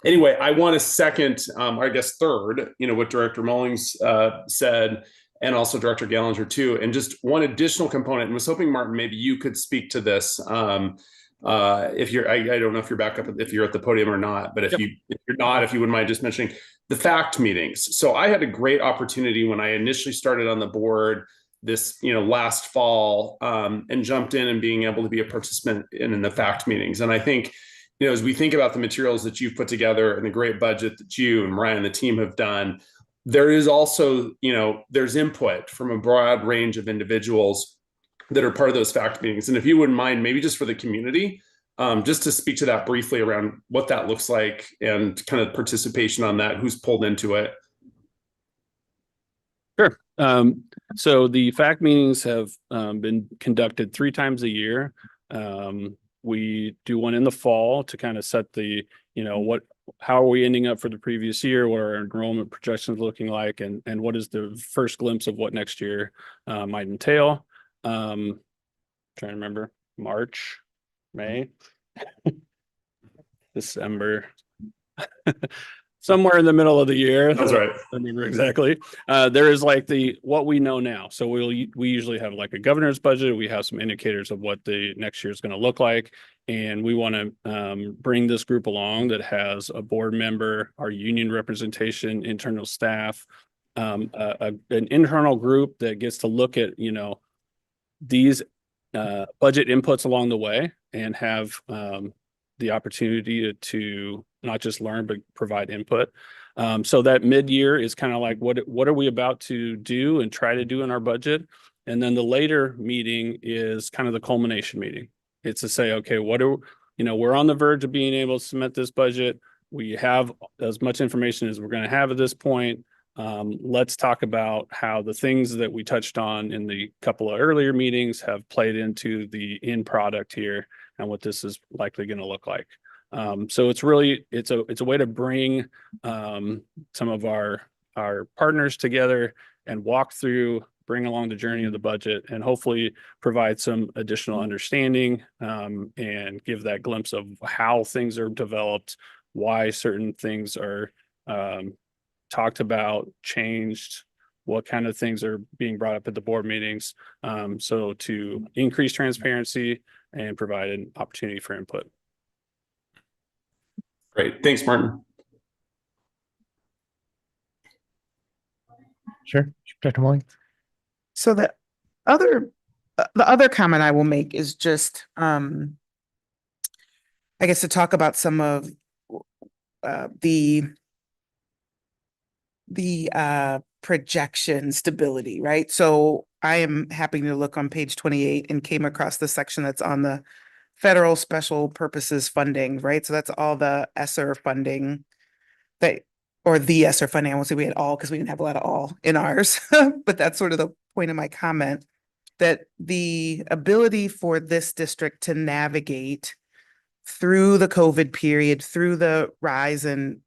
Anyway, I want to second, I guess third, what Director Mullins said, and also Director Gallinger too. And just one additional component, and was hoping, Martin, maybe you could speak to this. If you're, I don't know if you're back up, if you're at the podium or not, but if you're not, if you wouldn't mind just mentioning the FACT meetings. So I had a great opportunity when I initially started on the board this, last fall, and jumped in and being able to be a participant in the FACT meetings. And I think, as we think about the materials that you've put together and the great budget that you and Ryan and the team have done, there is also, there's input from a broad range of individuals that are part of those FACT meetings. And if you wouldn't mind, maybe just for the community, just to speak to that briefly around what that looks like and kind of participation on that, who's pulled into it. Sure. So the FAC meetings have been conducted 3 times a year. We do one in the fall to kind of set the, how are we ending up for the previous year? What are our enrollment projections looking like? And what is the first glimpse of what next year might entail? Trying to remember, March, May, December. Somewhere in the middle of the year. That's right. I remember exactly. There is like what we know now. So we usually have like a governor's budget. We have some indicators of what the next year is going to look like. And we want to bring this group along that has a board member, our union representation, internal staff, an internal group that gets to look at, these budget inputs along the way and have the opportunity to not just learn, but provide input. So that mid-year is kind of like, what are we about to do and try to do in our budget? And then the later meeting is kind of the culmination meeting. It's to say, okay, we're on the verge of being able to submit this budget. We have as much information as we're going to have at this point. Let's talk about how the things that we touched on in the couple of earlier meetings have played into the end product here and what this is likely going to look like. So it's really, it's a way to bring some of our partners together and walk through, bring along the journey of the budget, and hopefully provide some additional understanding and give that glimpse of how things are developed, why certain things are talked about, changed, what kind of things are being brought up at the board meetings. So to increase transparency and provide an opportunity for input. Great. Thanks, Martin. Sure. Dr. Molly. So the other comment I will make is just, I guess, to talk about some of the projection stability, right? So I am happy to look on page 28 and came across the section that's on the federal special purposes funding, right? So that's all the ESSER funding or the ESSER funding. I won't say we had all because we didn't have a lot of all in ours, but that's sort of the point of my comment, that the ability for this district to navigate through the COVID period, through the rise in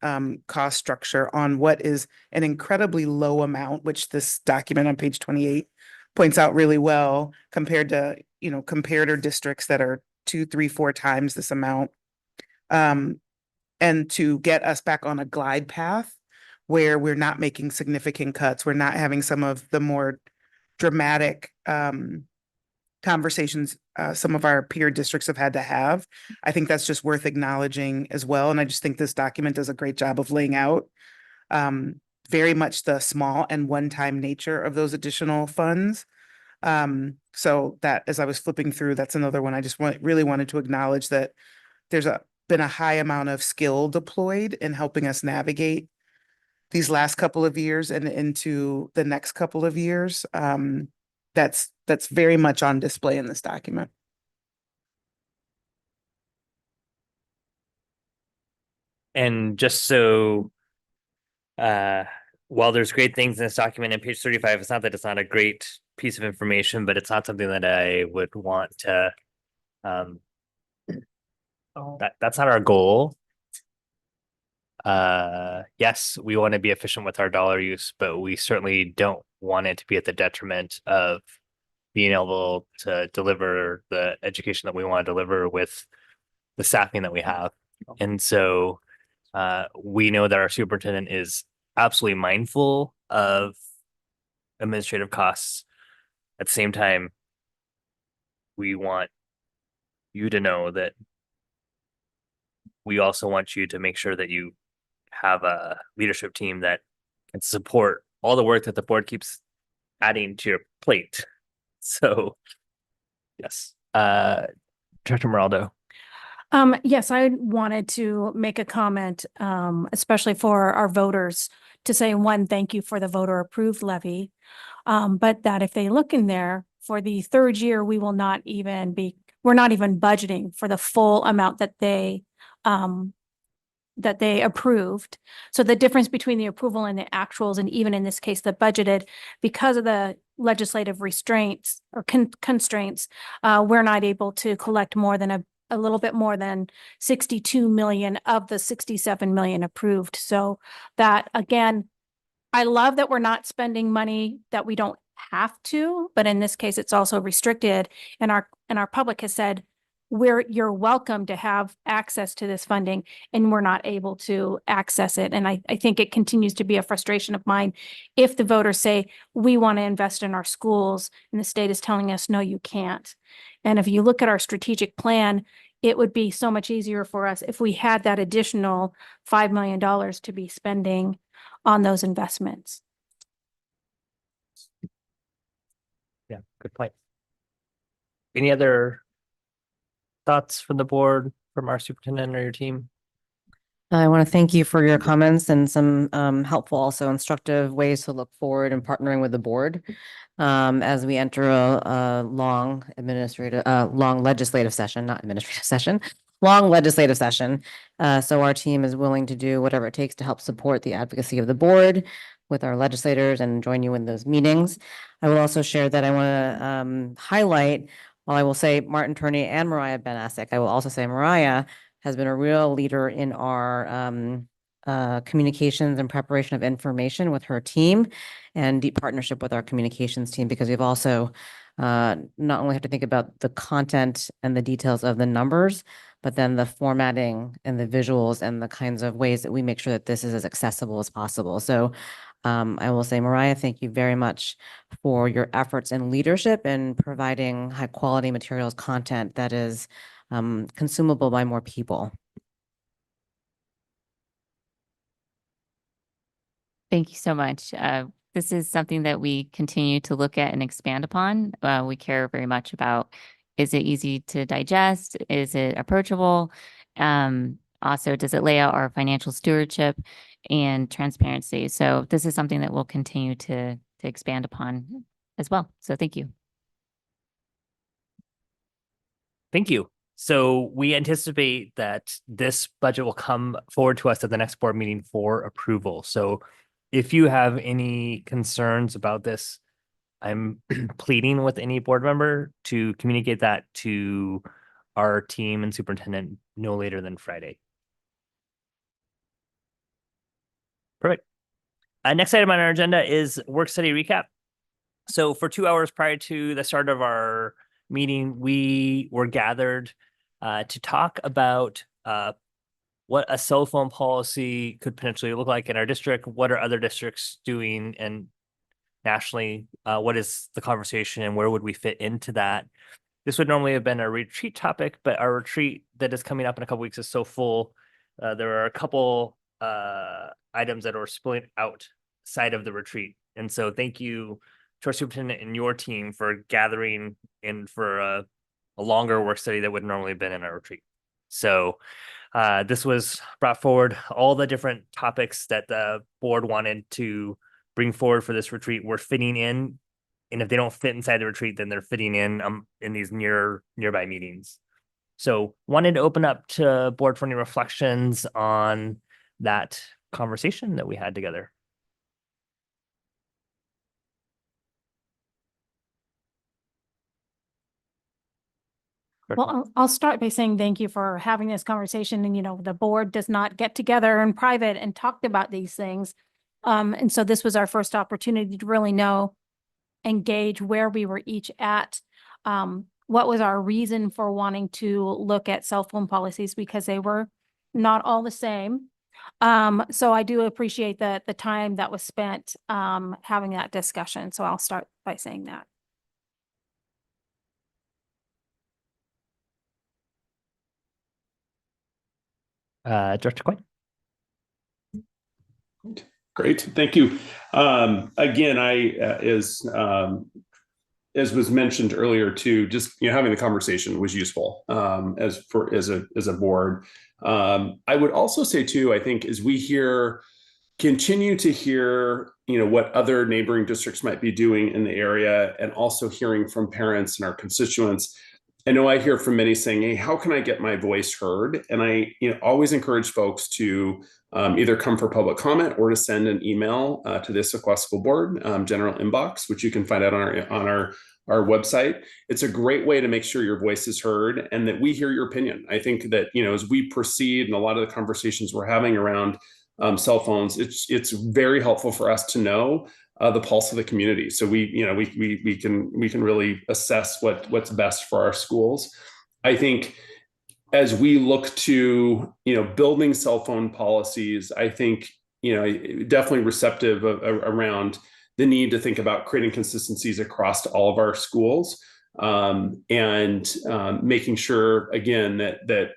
cost structure on what is an incredibly low amount, which this document on page 28 points out really well, compared to, comparator districts that are 2, 3, 4 times this amount. And to get us back on a glide path where we're not making significant cuts, we're not having some of the more dramatic conversations some of our peer districts have had to have. I think that's just worth acknowledging as well. And I just think this document does a great job of laying out very much the small and one-time nature of those additional funds. So that, as I was flipping through, that's another one I just really wanted to acknowledge, that there's been a high amount of skill deployed in helping us navigate these last couple of years and into the next couple of years. That's very much on display in this document. And just so, while there's great things in this document, in page 35, it's not that it's not a great piece of information, but it's not something that I would want to, that's not our goal. Yes, we want to be efficient with our dollar use, but we certainly don't want it to be at the detriment of being able to deliver the education that we want to deliver with the staffing that we have. And so we know that our superintendent is absolutely mindful of administrative costs. At the same time, we want you to know that we also want you to make sure that you have a leadership team that can support all the work that the board keeps adding to your plate. So, yes, Director Moraldo. Yes, I wanted to make a comment, especially for our voters, to say, one, thank you for the voter approved levy. But that if they look in there for the third year, we will not even be we're not even budgeting for the full amount that they approved. So the difference between the approval and the actuals, and even in this case, the budgeted, because of the legislative restraints or constraints, we're not able to collect more than a little bit more than 62 million of the 67 million approved. So that, again, I love that we're not spending money that we don't have to, but in this case, it's also restricted. And our public has said, you're welcome to have access to this funding, and we're not able to access it. And I think it continues to be a frustration of mine if the voters say, we want to invest in our schools, and the state is telling us, no, you can't. And if you look at our strategic plan, it would be so much easier for us if we had that additional $5 million to be spending on those investments. Yeah, good point. Any other thoughts from the board, from our superintendent or your team? I want to thank you for your comments and some helpful, also instructive ways to look forward and partnering with the board as we enter a long legislative session, not administrative session, long legislative session. So our team is willing to do whatever it takes to help support the advocacy of the board with our legislators and join you in those meetings. I will also share that I want to highlight, while I will say Martin Turney and Mariah Benasek, I will also say Mariah has been a real leader in our communications and preparation of information with her team and deep partnership with our communications team, because we've also not only have to think about the content and the details of the numbers, but then the formatting and the visuals and the kinds of ways that we make sure that this is as accessible as possible. So I will say, Mariah, thank you very much for your efforts and leadership in providing high quality materials, content that is consumable by more people. Thank you so much. This is something that we continue to look at and expand upon. We care very much about, is it easy to digest? Is it approachable? Also, does it lay out our financial stewardship and transparency? So this is something that we'll continue to expand upon as well. So thank you. Thank you. So we anticipate that this budget will come forward to us at the next board meeting for approval. So if you have any concerns about this, I'm pleading with any board member to communicate that to our team and superintendent no later than Friday. Perfect. Next item on our agenda is work study recap. So for 2 hours prior to the start of our meeting, we were gathered to talk about what a cell phone policy could potentially look like in our district. What are other districts doing, and nationally, what is the conversation and where would we fit into that? This would normally have been a retreat topic, but our retreat that is coming up in a couple weeks is so full. There are a couple items that are split outside of the retreat. And so thank you to our superintendent and your team for gathering in for a longer work study that would normally have been in our retreat. So this was brought forward. All the different topics that the board wanted to bring forward for this retreat were fitting in. And if they don't fit inside the retreat, then they're fitting in these nearby meetings. So wanted to open up to board for any reflections on that conversation that we had together. Well, I'll start by saying thank you for having this conversation. And, the board does not get together in private and talk about these things. And so this was our first opportunity to really engage where we were each at. What was our reason for wanting to look at cell phone policies, because they were not all the same. So I do appreciate the time that was spent having that discussion. So I'll start by saying that. Director Quinn. Great, thank you. Again, as was mentioned earlier too, just having the conversation was useful as a board. I would also say too, I think as we continue to hear what other neighboring districts might be doing in the area, and also hearing from parents and our constituents, I know I hear from many saying, hey, how can I get my voice heard? And I always encourage folks to either come for public comment or to send an email to the Issaquah School Board general inbox, which you can find out on our website. It's a great way to make sure your voice is heard and that we hear your opinion. I think that, as we proceed and a lot of the conversations we're having around cell phones, it's very helpful for us to know the pulse of the community. So we can really assess what's best for our schools. I think as we look to, building cell phone policies, I think, definitely receptive around the need to think about creating consistencies across all of our schools, and making sure again that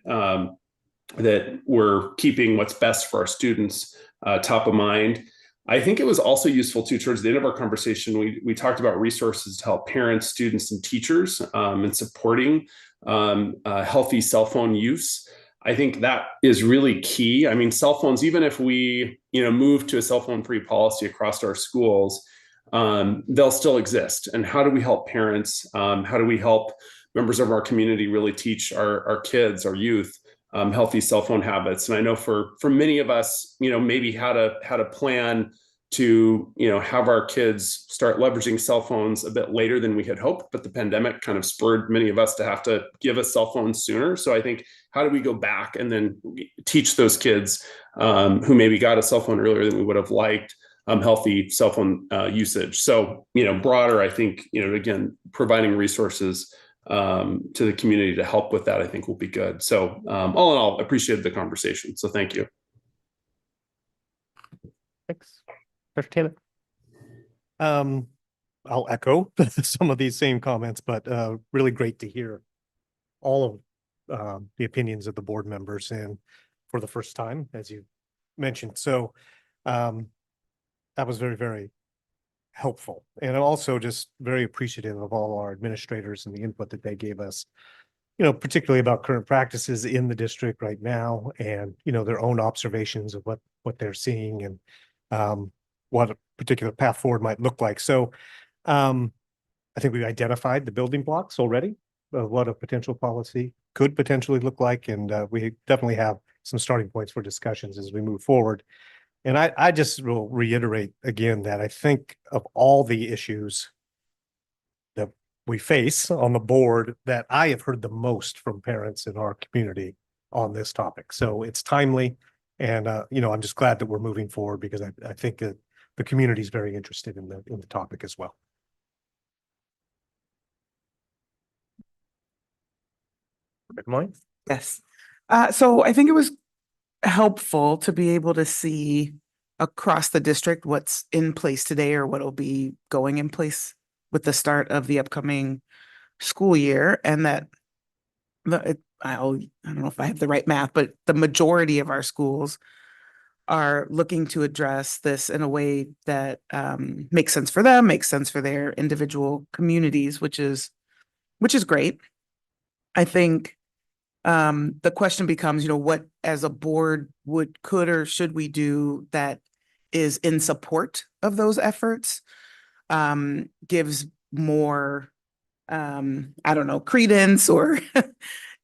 we're keeping what's best for our students top of mind. I think it was also useful too, towards the end of our conversation, we talked about resources to help parents, students, and teachers in supporting healthy cell phone use. I think that is really key. I mean, cell phones, even if we, move to a cell phone free policy across our schools, they'll still exist. And how do we help parents? How do we help members of our community really teach our kids, our youth, healthy cell phone habits? And I know for many of us, maybe had a plan to, have our kids start leveraging cell phones a bit later than we had hoped, but the pandemic kind of spurred many of us to have to give us cell phones sooner. So I think, how do we go back and then teach those kids who maybe got a cell phone earlier than we would have liked, healthy cell phone usage? So, broader, I think, again, providing resources to the community to help with that, I think will be good. So all in all, appreciated the conversation. So thank you. Thanks. Dr. Taylor. I'll echo some of these same comments, but really great to hear all of the opinions of the board members, and for the first time, as you mentioned. So that was very, very helpful. And I'm also just very appreciative of all our administrators and the input that they gave us, particularly about current practices in the district right now, and, their own observations of what they're seeing and what a particular path forward might look like. So I think we identified the building blocks already of what a potential policy could potentially look like. And we definitely have some starting points for discussions as we move forward. And I just will reiterate again that I think of all the issues that we face on the board, that I have heard the most from parents in our community on this topic. So it's timely. And, I'm just glad that we're moving forward, because I think that the community is very interested in the topic as well. Good morning. Yes. So I think it was helpful to be able to see across the district what's in place today, or what will be going in place with the start of the upcoming school year. And that I don't know if I have the right math, but the majority of our schools are looking to address this in a way that makes sense for them, makes sense for their individual communities, which is great. I think the question becomes, what as a board could or should we do that is in support of those efforts, gives more, I don't know, credence or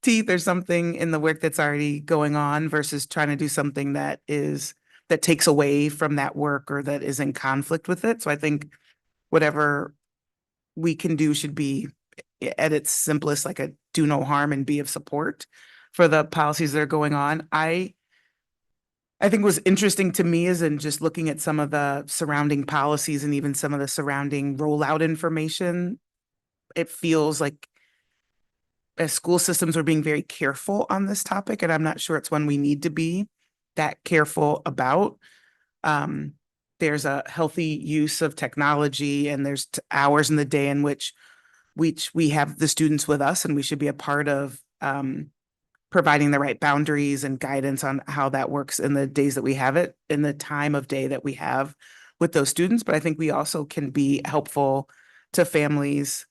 teeth or something in the work that's already going on, versus trying to do something that takes away from that work or that is in conflict with it. So I think whatever we can do should be at its simplest, like a do no harm and be of support for the policies that are going on. I think what's interesting to me is in just looking at some of the surrounding policies and even some of the surrounding rollout information, it feels like as school systems are being very careful on this topic, and I'm not sure it's one we need to be that careful about. There's a healthy use of technology, and there's hours in the day in which we have the students with us, and we should be a part of providing the right boundaries and guidance on how that works in the days that we have it, in the time of day that we have with those students. But I think we also can be helpful to families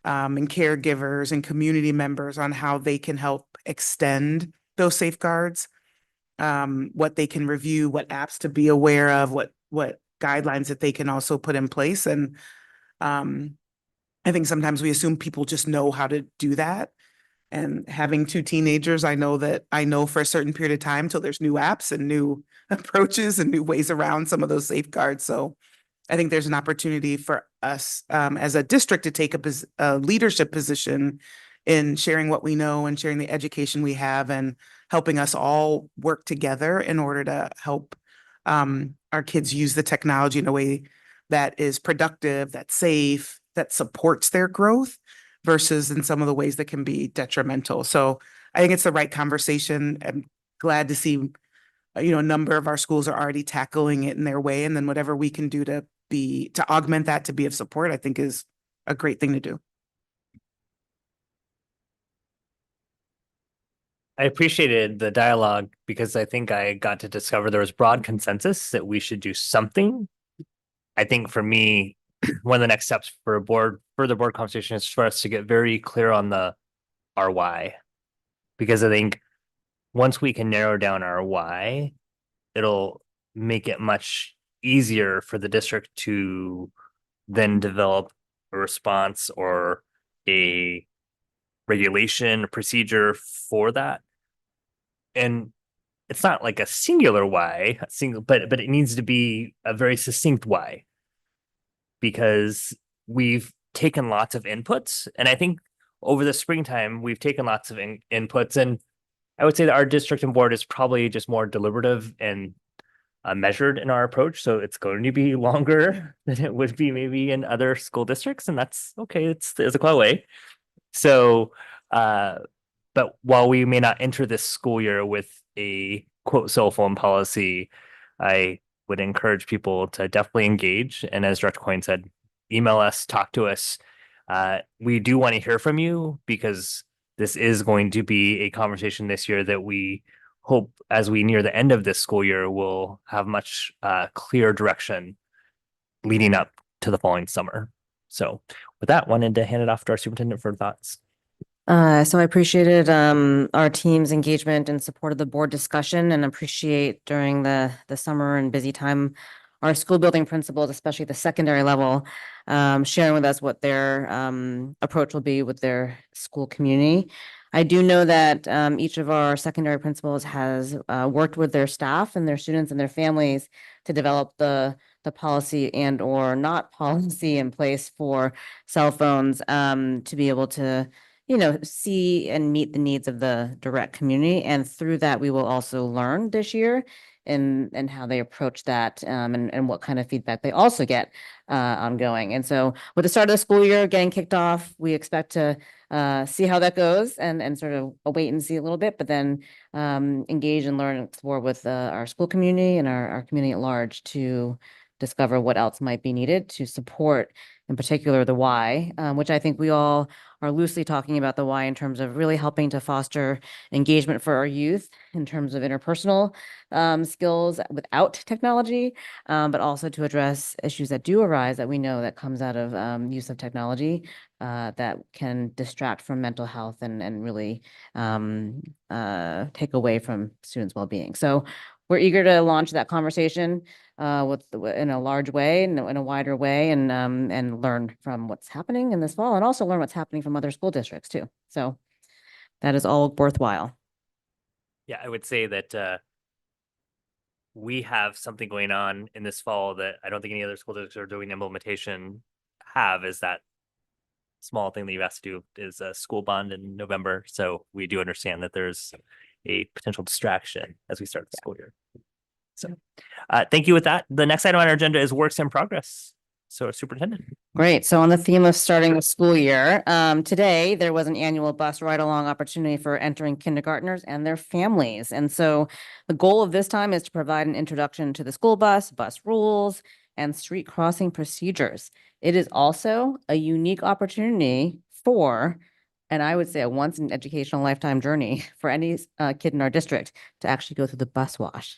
and caregivers and community members on how they can help extend those safeguards, what they can review, what apps to be aware of, what guidelines that they can also put in place. And I think sometimes we assume people just know how to do that. And having two teenagers, I know for a certain period of time till there's new apps and new approaches and new ways around some of those safeguards. So I think there's an opportunity for us as a district to take a leadership position in sharing what we know and sharing the education we have and helping us all work together in order to help our kids use the technology in a way that is productive, that's safe, that supports their growth versus in some of the ways that can be detrimental. So I think it's the right conversation. I'm glad to see, a number of our schools are already tackling it in their way. And then whatever we can do to augment that, to be of support, I think is a great thing to do. I appreciated the dialogue because I think I got to discover there was broad consensus that we should do something. I think for me, one of the next steps for further board conversation is for us to get very clear on our why. Because I think once we can narrow down our why, it'll make it much easier for the district to then develop a response or a regulation procedure for that. And it's not like a singular why, but it needs to be a very succinct why, because we've taken lots of inputs, and I think over the springtime we've taken lots of inputs, and I would say that our district and board is probably just more deliberative and measured in our approach, so it's going to be longer than it would be maybe in other school districts, and that's okay. It's the Issaquah way. So, but while we may not enter this school year with a quote cell phone policy, I would encourage people to definitely engage. And as Director Coyne said, email us, talk to us. We do want to hear from you because this is going to be a conversation this year that we hope as we near the end of this school year, will have much clear direction leading up to the following summer. So with that, wanted to hand it off to our superintendent for thoughts. So I appreciated our team's engagement and support of the board discussion, and appreciate during the summer and busy time our school building principals, especially the secondary level, sharing with us what their approach will be with their school community. I do know that each of our secondary principals has worked with their staff and their students and their families to develop the policy and or not policy in place for cell phones to be able to see and meet the needs of the direct community. And through that, we will also learn this year and how they approach that and what kind of feedback they also get ongoing. And so with the start of the school year getting kicked off, we expect to see how that goes and sort of wait and see a little bit, but then engage and learn and explore with our school community and our community at large to discover what else might be needed to support, in particular, the why, which I think we all are loosely talking about the why in terms of really helping to foster engagement for our youth in terms of interpersonal skills without technology, but also to address issues that do arise that we know that comes out of use of technology that can distract from mental health and really take away from students' well-being. So we're eager to launch that conversation in a large way and in a wider way, and learn from what's happening in this fall, and also learn what's happening from other school districts too. So that is all worthwhile. Yeah, I would say that we have something going on in this fall that I don't think any other school districts are doing implementation is that small thing that you have to do is a school bond in November. So we do understand that there's a potential distraction as we start the school year. So thank you with that. The next item on our agenda is works in progress. So superintendent. Great. So on the theme of starting the school year, today there was an annual bus ride along opportunity for entering kindergartners and their families. And so the goal of this time is to provide an introduction to the school bus rules, and street crossing procedures. It is also a unique opportunity for, and I would say a once in educational lifetime journey for any kid in our district to actually go through the bus wash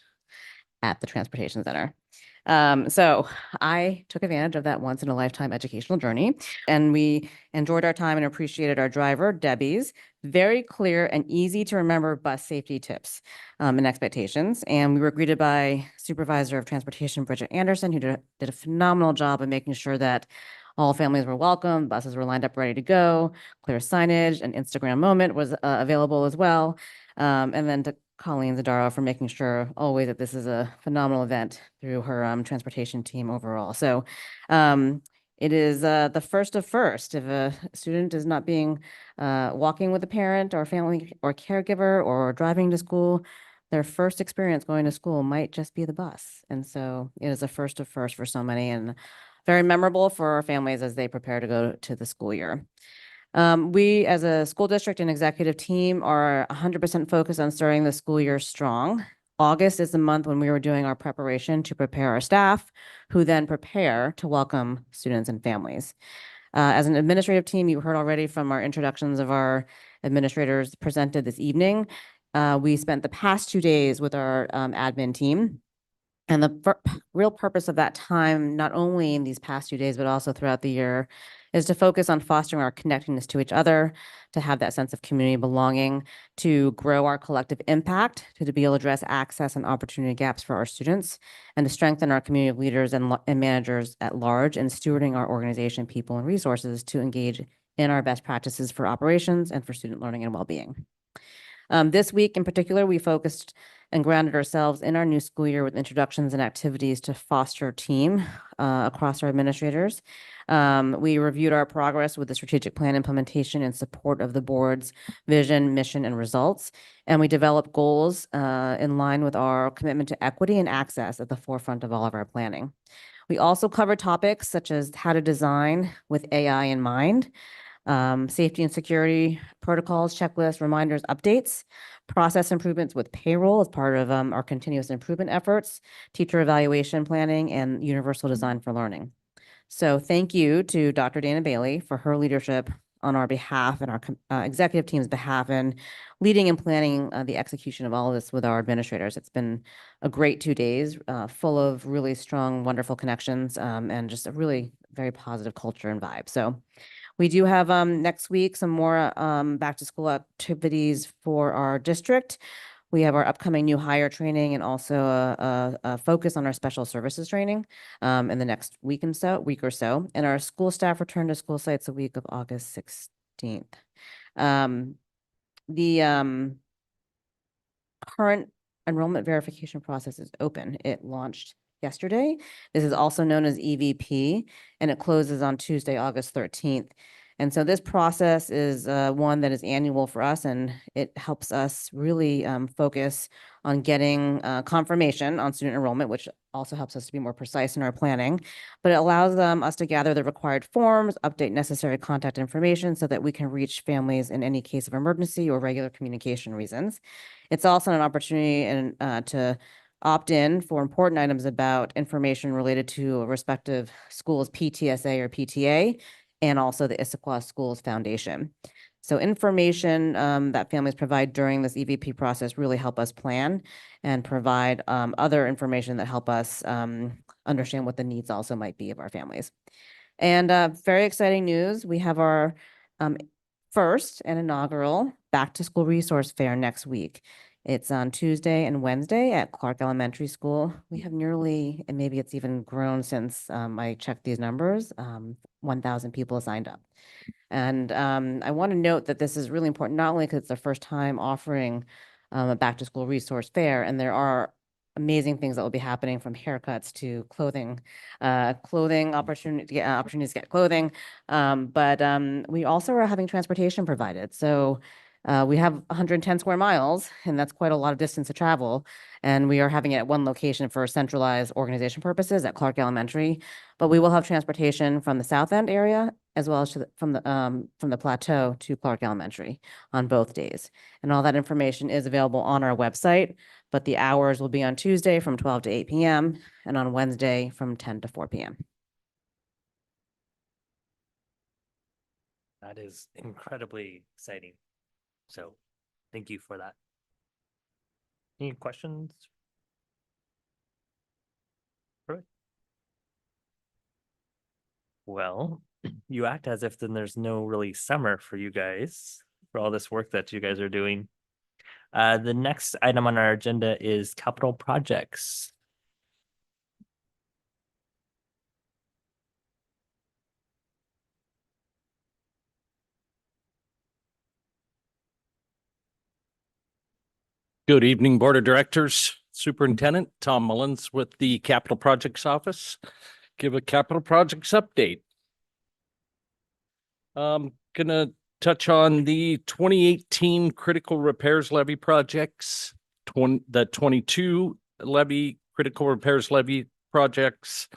at the transportation center. So I took advantage of that once in a lifetime educational journey, and we enjoyed our time and appreciated our driver, Debbie's very clear and easy to remember bus safety tips and expectations. And we were greeted by Supervisor of Transportation, Bridget Anderson, who did a phenomenal job of making sure that All families were welcome, buses were lined up ready to go, clear signage, an Instagram moment was available as well. And then to Colleen Zadaro for making sure always that this is a phenomenal event through her transportation team overall. So it is the first of first. If a student is not being walking with a parent or family or caregiver or driving to school, their first experience going to school might just be the bus. And so it is a first of first for so many and very memorable for our families as they prepare to go to the school year. We, as a school district and executive team, are 100% focused on starting the school year strong. August is the month when we were doing our preparation to prepare our staff, who then prepare to welcome students and families. As an administrative team, you heard already from our introductions of our administrators presented this evening. We spent the past 2 days with our admin team. And the real purpose of that time, not only in these past 2 days, but also throughout the year, is to focus on fostering our connectedness to each other, to have that sense of community belonging, to grow our collective impact, to be able to address access and opportunity gaps for our students, and to strengthen our community of leaders and managers at large, and stewarding our organization, people, and resources to engage in our best practices for operations and for student learning and well-being. This week in particular, we focused and grounded ourselves in our new school year with introductions and activities to foster team across our administrators. We reviewed our progress with the strategic plan implementation in support of the board's vision, mission, and results. And we developed goals in line with our commitment to equity and access at the forefront of all of our planning. We also covered topics such as how to design with AI in mind, safety and security protocols, checklists, reminders, updates, process improvements with payroll as part of our continuous improvement efforts, teacher evaluation planning, and universal design for learning. So thank you to Dr. Dana Bailey for her leadership on our behalf and our executive team's behalf in leading and planning the execution of all of this with our administrators. It's been a great 2 days full of really strong, wonderful connections and just a really very positive culture and vibe. So we do have next week some more back to school activities for our district. We have our upcoming new hire training and also a focus on our special services training in the next week or so. And our school staff return to school sites the week of August 16th. The current enrollment verification process is open. It launched yesterday. This is also known as EVP, and it closes on Tuesday, August 13th. And so this process is one that is annual for us, and it helps us really focus on getting confirmation on student enrollment, which also helps us to be more precise in our planning. But it allows us to gather the required forms, update necessary contact information so that we can reach families in any case of emergency or regular communication reasons. It's also an opportunity to opt in for important items about information related to a respective school's PTSA or PTA, and also the Issaquah Schools Foundation. So information that families provide during this EVP process really help us plan and provide other information that help us understand what the needs also might be of our families. And very exciting news, we have our first and inaugural Back to School Resource Fair next week. It's on Tuesday and Wednesday at Clark Elementary School. We have nearly, and maybe it's even grown since I checked these numbers, 1,000 people signed up. And I want to note that this is really important, not only because it's the first time offering a back to school resource fair, and there are amazing things that will be happening from haircuts to clothing opportunities to get clothing. But we also are having transportation provided. So we have 110 square miles, and that's quite a lot of distance to travel. And we are having it at one location for centralized organization purposes at Clark Elementary. But we will have transportation from the South End area as well as from the plateau to Clark Elementary on both days. And all that information is available on our website, but the hours will be on Tuesday from 12 to 8 p.m. and on Wednesday from 10 to 4 p.m. That is incredibly exciting. So thank you for that. Any questions? Perfect. Well, you act as if then there's no really summer for you guys for all this work that you guys are doing. The next item on our agenda is capital projects. Good evening, Board of Directors. Superintendent Tom Mullins with the Capital Projects Office. Give a capital projects update. Gonna touch on the 2018 critical repairs levy projects, the 22 levy critical repairs levy projects,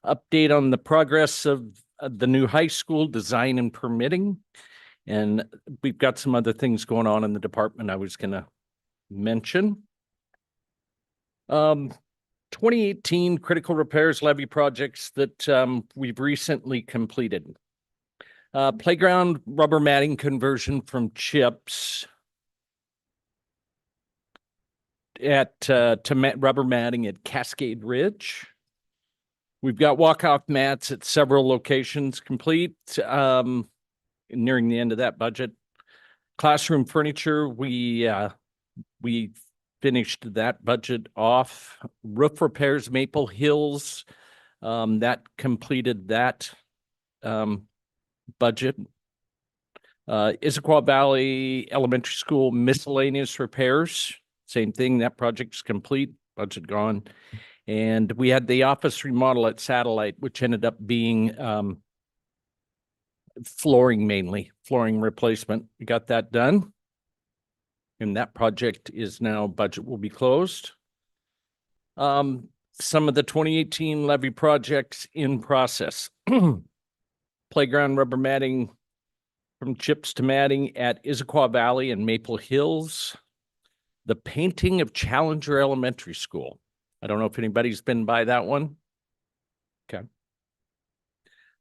update on the progress of the new high school design and permitting. And we've got some other things going on in the department I was gonna mention. 2018 critical repairs levy projects that we've recently completed. Playground rubber matting conversion from chips to rubber matting at Cascade Ridge. We've got walk-off mats at several locations complete, nearing the end of that budget. Classroom furniture, we finished that budget off. Roof repairs, Maple Hills, that completed that budget. Issaquah Valley Elementary School miscellaneous repairs, same thing, that project's complete, budget gone. And we had the office remodel at Satellite, which ended up being flooring mainly, flooring replacement. We got that done. And that project is now, budget will be closed. Some of the 2018 levy projects in process. Playground rubber matting from chips to matting at Issaquah Valley and Maple Hills. The painting of Challenger Elementary School. I don't know if anybody's been by that one. Okay.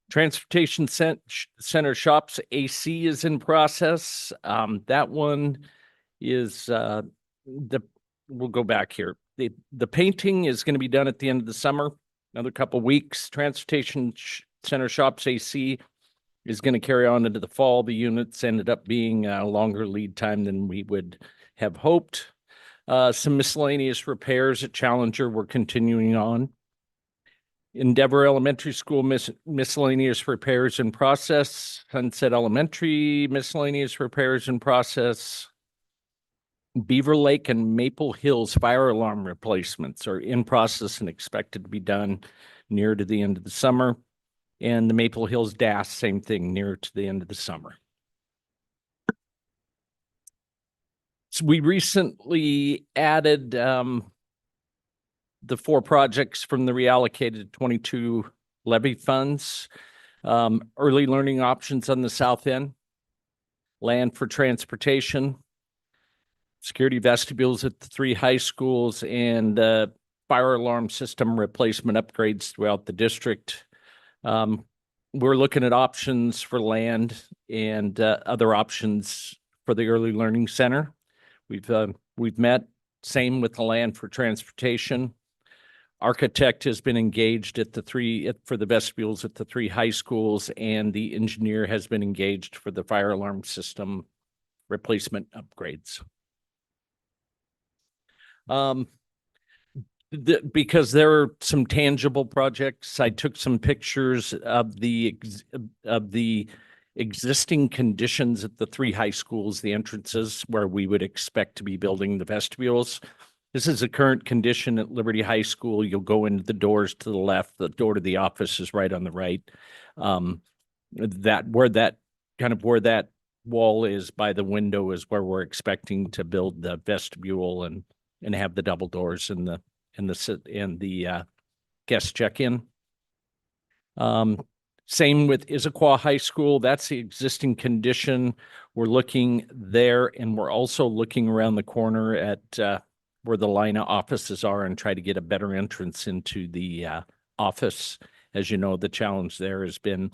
Transportation Center Shops AC is in process. That one is we'll go back here. The painting is going to be done at the end of the summer, another couple weeks. Transportation Center Shops AC is going to carry on into the fall. The units ended up being a longer lead time than we would have hoped. Some miscellaneous repairs at Challenger we're continuing on. Endeavor Elementary School miscellaneous repairs in process. Sunset Elementary miscellaneous repairs in process. Beaver Lake and Maple Hills fire alarm replacements are in process and expected to be done near to the end of the summer. And the Maple Hills DAS, same thing, near to the end of the summer. So we recently added the 4 projects from the reallocated 22 levy funds. Early learning options on the south end, land for transportation, security vestibules at the 3 high schools, and fire alarm system replacement upgrades throughout the district. We're looking at options for land and other options for the early learning center. We've met, same with the land for transportation. Architect has been engaged at for the vestibules at the 3 high schools, and the engineer has been engaged for the fire alarm system replacement upgrades. Because there are some tangible projects, I took some pictures of the existing conditions at the 3 high schools, the entrances where we would expect to be building the vestibules. This is a current condition at Liberty High School. You'll go into the doors to the left. The door to the office is right on the right. Where that wall is by the window is where we're expecting to build the vestibule and have the double doors and the guest check-in. Same with Issaquah High School. That's the existing condition. We're looking there, and we're also looking around the corner at where the Lina offices are and try to get a better entrance into the office. As you know, the challenge there has been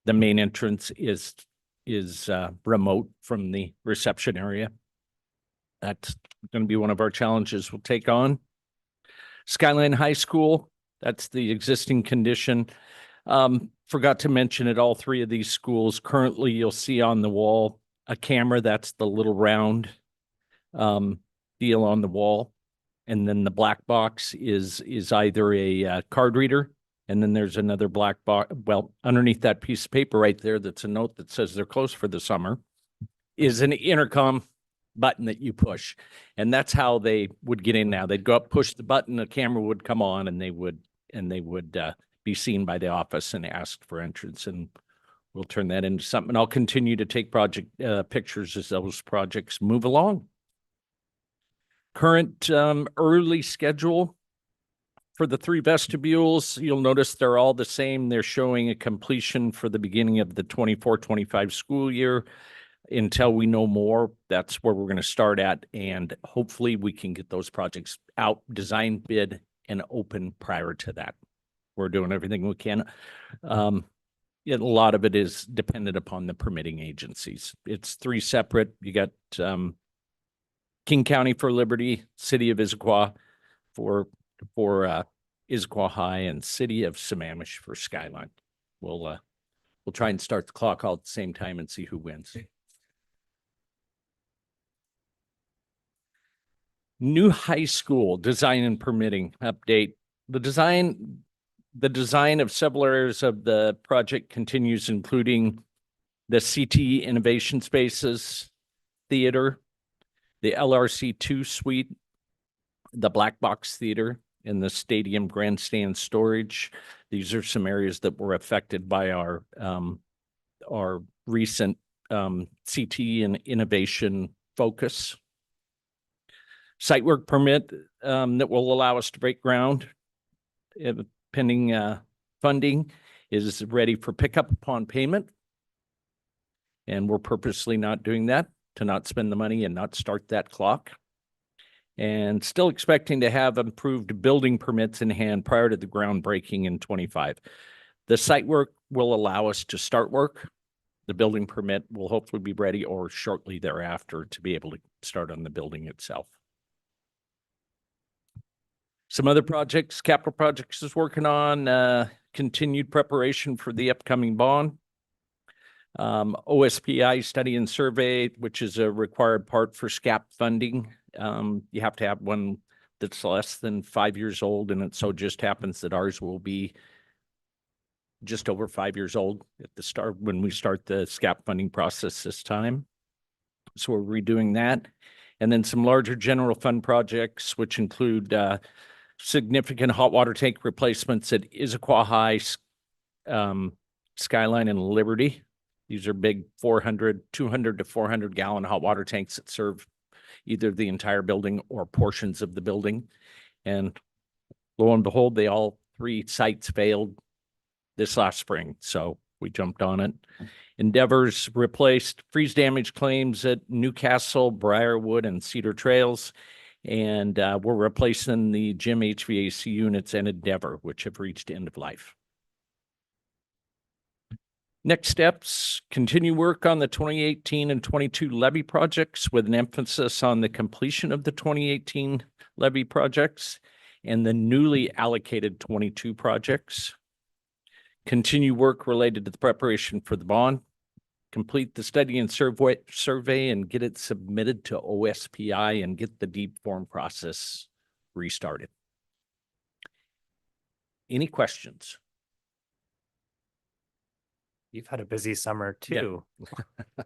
the main entrance is remote from the reception area. That's going to be one of our challenges we'll take on. Skyline High School, that's the existing condition. Forgot to mention at all 3 of these schools, currently you'll see on the wall a camera. That's the little round deal on the wall. And then the black box is either a card reader, and then there's another black box. Well, underneath that piece of paper right there, that's a note that says they're closed for the summer, is an intercom. button that you push. And that's how they would get in now. They'd go up, push the button, a camera would come on, and they would be seen by the office and asked for entrance. And we'll turn that into something. And I'll continue to take project pictures as those projects move along. Current early schedule for the 3 vestibules, you'll notice they're all the same. They're showing a completion for the beginning of the 24-25 school year. Until we know more, that's where we're going to start at. And hopefully we can get those projects out, design, bid, and open prior to that. We're doing everything we can. A lot of it is dependent upon the permitting agencies. It's 3 separate. You got King County for Liberty, City of Issaquah for Issaquah High, and City of Sammamish for Skyline. We'll try and start the clock all at the same time and see who wins. New high school design and permitting update. The design of several areas of the project continues, including the CTE Innovation Spaces, theater, the LRC2 suite, the Black Box Theater, and the stadium grandstand storage. These are some areas that were affected by our recent CTE and innovation focus. Site work permit that will allow us to break ground pending funding is ready for pickup upon payment. And we're purposely not doing that to not spend the money and not start that clock. And still expecting to have approved building permits in hand prior to the groundbreaking in 25. The site work will allow us to start work. The building permit will hopefully be ready or shortly thereafter to be able to start on the building itself. Some other projects, capital projects is working on, continued preparation for the upcoming bond. OSPI study and survey, which is a required part for SCAP funding. You have to have one that's less than 5 years old, and it so just happens that ours will be just over 5 years old at the start when we start the SCAP funding process this time. So we're redoing that. And then some larger general fund projects, which include significant hot water tank replacements at Issaquah High, Skyline, and Liberty. These are big 200 to 400 gallon hot water tanks that serve either the entire building or portions of the building. And lo and behold, they all 3 sites failed this last spring. So we jumped on it. Endeavors replaced freeze damage claims at Newcastle, Briarwood, and Cedar Trails. And we're replacing the gym HVAC units and Endeavor, which have reached end of life. Next steps, continue work on the 2018 and 22 levy projects with an emphasis on the completion of the 2018 levy projects and the newly allocated 22 projects. Continue work related to the preparation for the bond. Complete the study and survey and get it submitted to OSPI and get the deep form process restarted. Any questions? You've had a busy summer too. Yeah.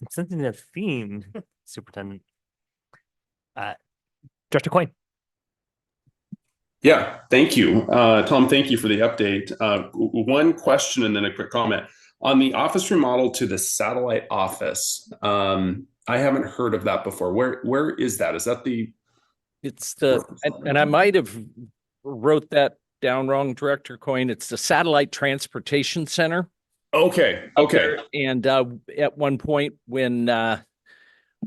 And something of theme, Superintendent. Director Coyne. Yeah, thank you. Tom, thank you for the update. One question and then a quick comment. On the office remodel to the satellite office, I haven't heard of that before. Where is that? Is that the? It's the, and I might have wrote that down wrong, Director Coyne. It's the Satellite Transportation Center. Okay. Okay. And at one point when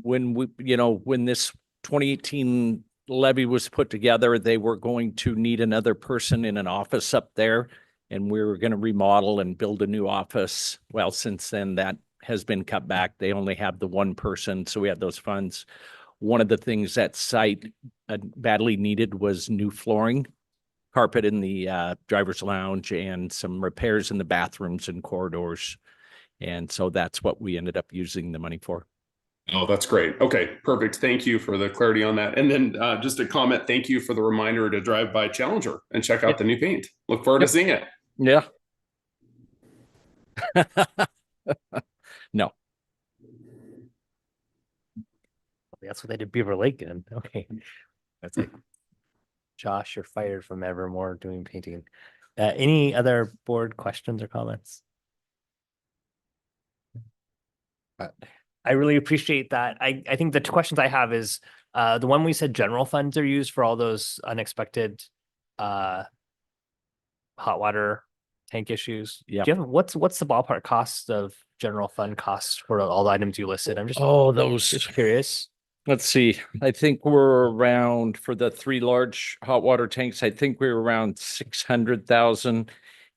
we, when this 2018 levy was put together, they were going to need another person in an office up there. And we were going to remodel and build a new office. Well, since then that has been cut back. They only have the one person. So we had those funds. One of the things that site badly needed was new flooring, carpet in the driver's lounge, and some repairs in the bathrooms and corridors. And so that's what we ended up using the money for. Oh, that's great. Okay, perfect. Thank you for the clarity on that. And then just a comment, thank you for the reminder to drive by Challenger and check out the new paint. Look forward to seeing it. Yeah. No. That's what they did Beaver Lake in. Okay. That's like Josh, you're fired from Evermore doing painting. Any other board questions or comments? I really appreciate that. I think the two questions I have is the one we said general funds are used for all those unexpected hot water tank issues. Yeah. Do you have what's the ballpark cost of general fund costs for all the items you listed? I'm just Those. just curious. Let's see. I think we're around for the 3 large hot water tanks. I think we were around 600,000.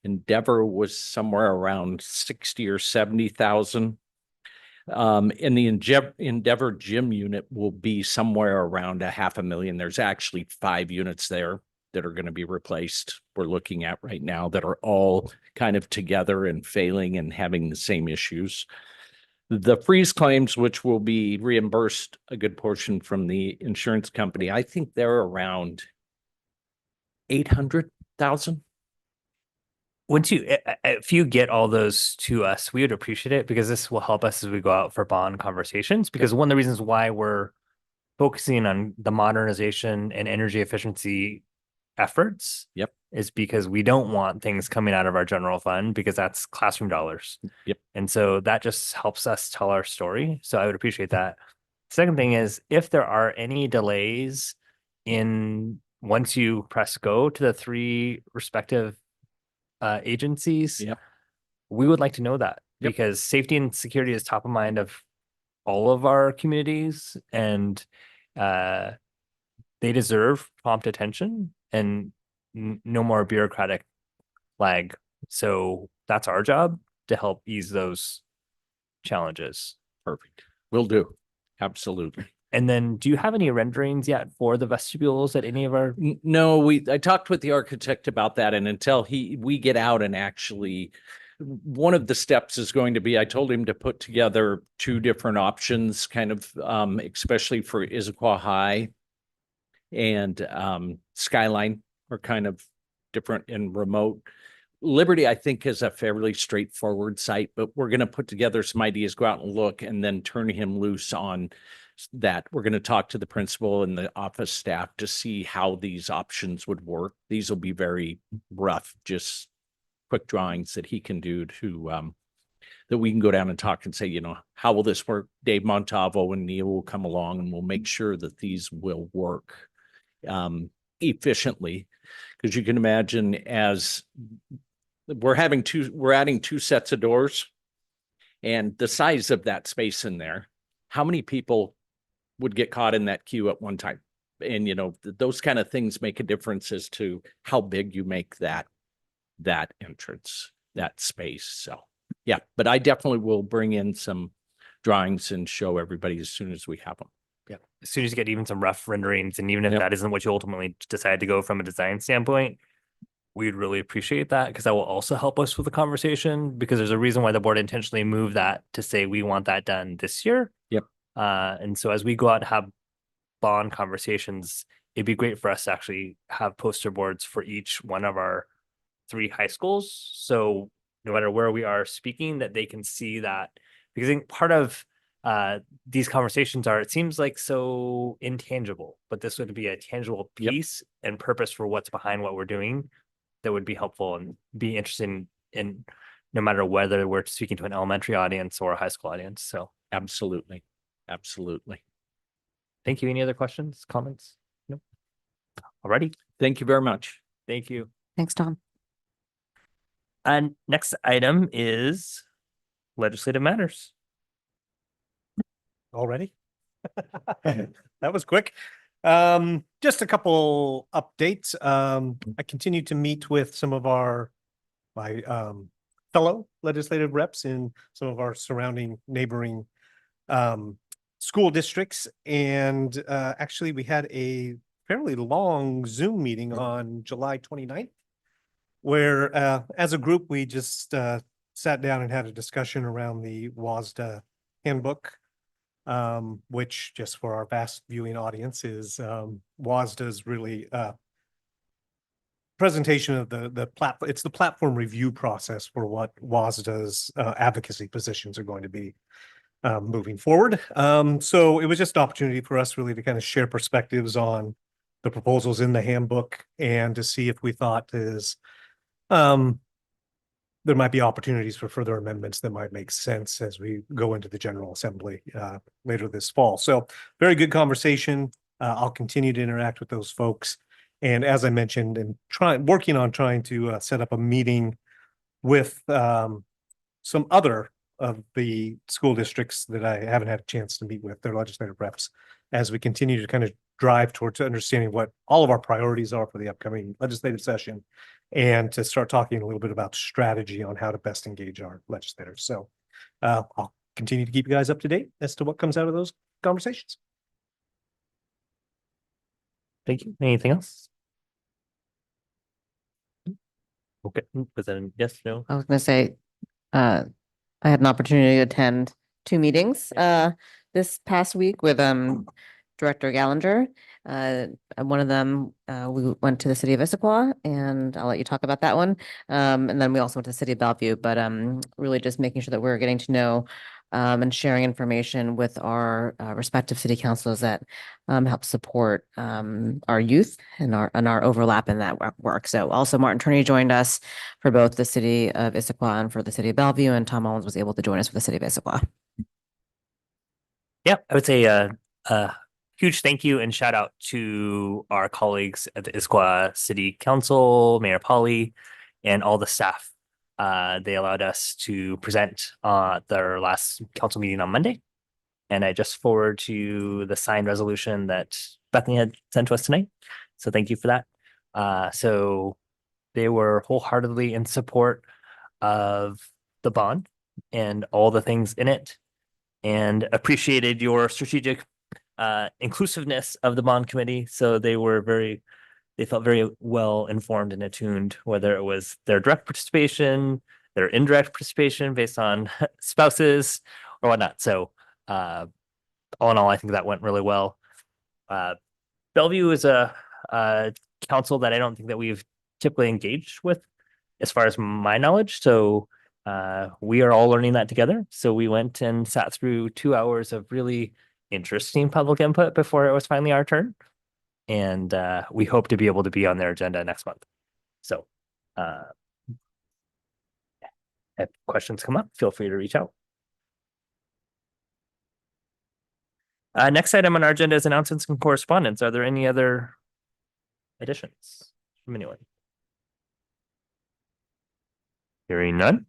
Endeavor was somewhere around 60 or 70,000. And the Endeavor gym unit will be somewhere around $500,000. There's actually 5 units there that are going to be replaced. We're looking at right now that are all kind of together and failing and having the same issues. The freeze claims, which will be reimbursed a good portion from the insurance company, I think they're around 800,000. Once if you get all those to us, we would appreciate it because this will help us as we go out for bond conversations. Because one of the reasons why we're focusing on the modernization and energy efficiency efforts is because we don't want things coming out of our general fund because that's classroom dollars. And so that just helps us tell our story. So I would appreciate that. Second thing is if there are any delays in once you press go to the 3 respective agencies, we would like to know that because safety and security is top of mind of all of our communities, and they deserve prompt attention and no more bureaucratic lag. So that's our job to help ease those challenges. Perfect. Will do. Absolutely. And then do you have any renderings yet for the vestibules at any of our? No, I talked with the architect about that, and until we get out and actually, one of the steps is going to be, I told him to put together 2 different options, kind of, especially for Issaquah High and Skyline are kind of different and remote. Liberty, I think, is a fairly straightforward site, but we're going to put together some ideas, go out and look, and then turn him loose on that. We're going to talk to the principal and the office staff to see how these options would work. These will be very rough, just quick drawings that he can do to that we can go down and talk and say, you know, how will this work? Dave Montavo and Neil will come along and we'll make sure that these will work efficiently. Because you can imagine, as we're adding 2 sets of doors and the size of that space in there, how many people would get caught in that queue at one time? And, you know, those kind of things make a difference as to how big you make that entrance, that space. So, yeah, but I definitely will bring in some drawings and show everybody as soon as we have them. Yeah. As soon as you get even some rough renderings, and even if that isn't what you ultimately decide to go from a design standpoint, we'd really appreciate that because that will also help us with the conversation, because there's a reason why the board intentionally moved that to say we want that done this year. And so as we go out and have bond conversations, it'd be great for us to actually have poster boards for each one of our 3 high schools. So no matter where we are speaking, that they can see that, because I think part of these conversations are, it seems like so intangible, but this would be a tangible piece and purpose for what's behind what we're doing that would be helpful and be interesting in no matter whether we're speaking to an elementary audience or a high school audience. So absolutely. Absolutely. Thank you. Any other questions, comments? No. Alrighty. Thank you very much. Thank you. Thanks, Tom. And next item is legislative matters. Already? That was quick. Just a couple updates. I continue to meet with some of my fellow legislative reps in some of our surrounding neighboring school districts. And actually, we had a fairly long Zoom meeting on July 29th, where as a group, we just sat down and had a discussion around the WASDA handbook, which, just for our vast viewing audience, is WASDA's really presentation of the platform. It's the platform review process for what WASDA's advocacy positions are going to be. moving forward. So it was just an opportunity for us really to kind of share perspectives on the proposals in the handbook and to see if we thought there might be opportunities for further amendments that might make sense as we go into the General Assembly later this fall. So very good conversation. I'll continue to interact with those folks. And as I mentioned, and working on trying to set up a meeting with some other of the school districts that I haven't had a chance to meet with, their legislative reps, as we continue to kind of drive towards understanding what all of our priorities are for the upcoming legislative session, and to start talking a little bit about strategy on how to best engage our legislators. So I'll continue to keep you guys up to date as to what comes out of those conversations. Thank you. Anything else? Okay, was that a yes, no? I was gonna say, I had an opportunity to attend 2 meetings this past week with Director Gallinger. One of them, we went to the city of Issaquah, and I'll let you talk about that one. And then we also went to the city of Bellevue, but really just making sure that we're getting to know and sharing information with our respective city councils that help support our youth and our overlap in that work. So also Martin Turney joined us for both the city of Issaquah and for the city of Bellevue, and Tom Owens was able to join us for the city of Issaquah. Yeah, I would say huge thank you and shout out to our colleagues at the Issaquah City Council, Mayor Polly, and all the staff. They allowed us to present their last council meeting on Monday. And I just forwarded to you the signed resolution that Bethany had sent to us tonight. So thank you for that. So they were wholeheartedly in support of the bond and all the things in it, and appreciated your strategic inclusiveness of the bond committee. So they felt very well informed and attuned, whether it was their direct participation, their indirect participation based on spouses or whatnot. So all in all, I think that went really well. Bellevue is a council that I don't think that we've typically engaged with, as far as my knowledge. So we are all learning that together. So we went and sat through 2 hours of really interesting public input before it was finally our turn. And we hope to be able to be on their agenda next month. So if questions come up, feel free to reach out. Next item on our agenda is announcements and correspondence. Are there any other additions from anyone? Hearing none.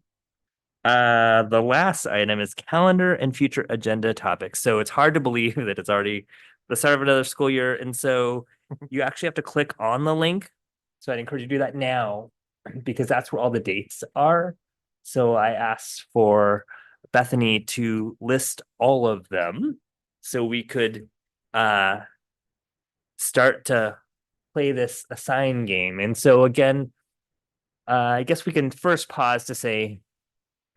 The last item is calendar and future agenda topics. So it's hard to believe that it's already the start of another school year. And so you actually have to click on the link. So I'd encourage you to do that now, because that's where all the dates are. So I asked for Bethany to list all of them so we could start to play this assign game. And so again, I guess we can first pause to say,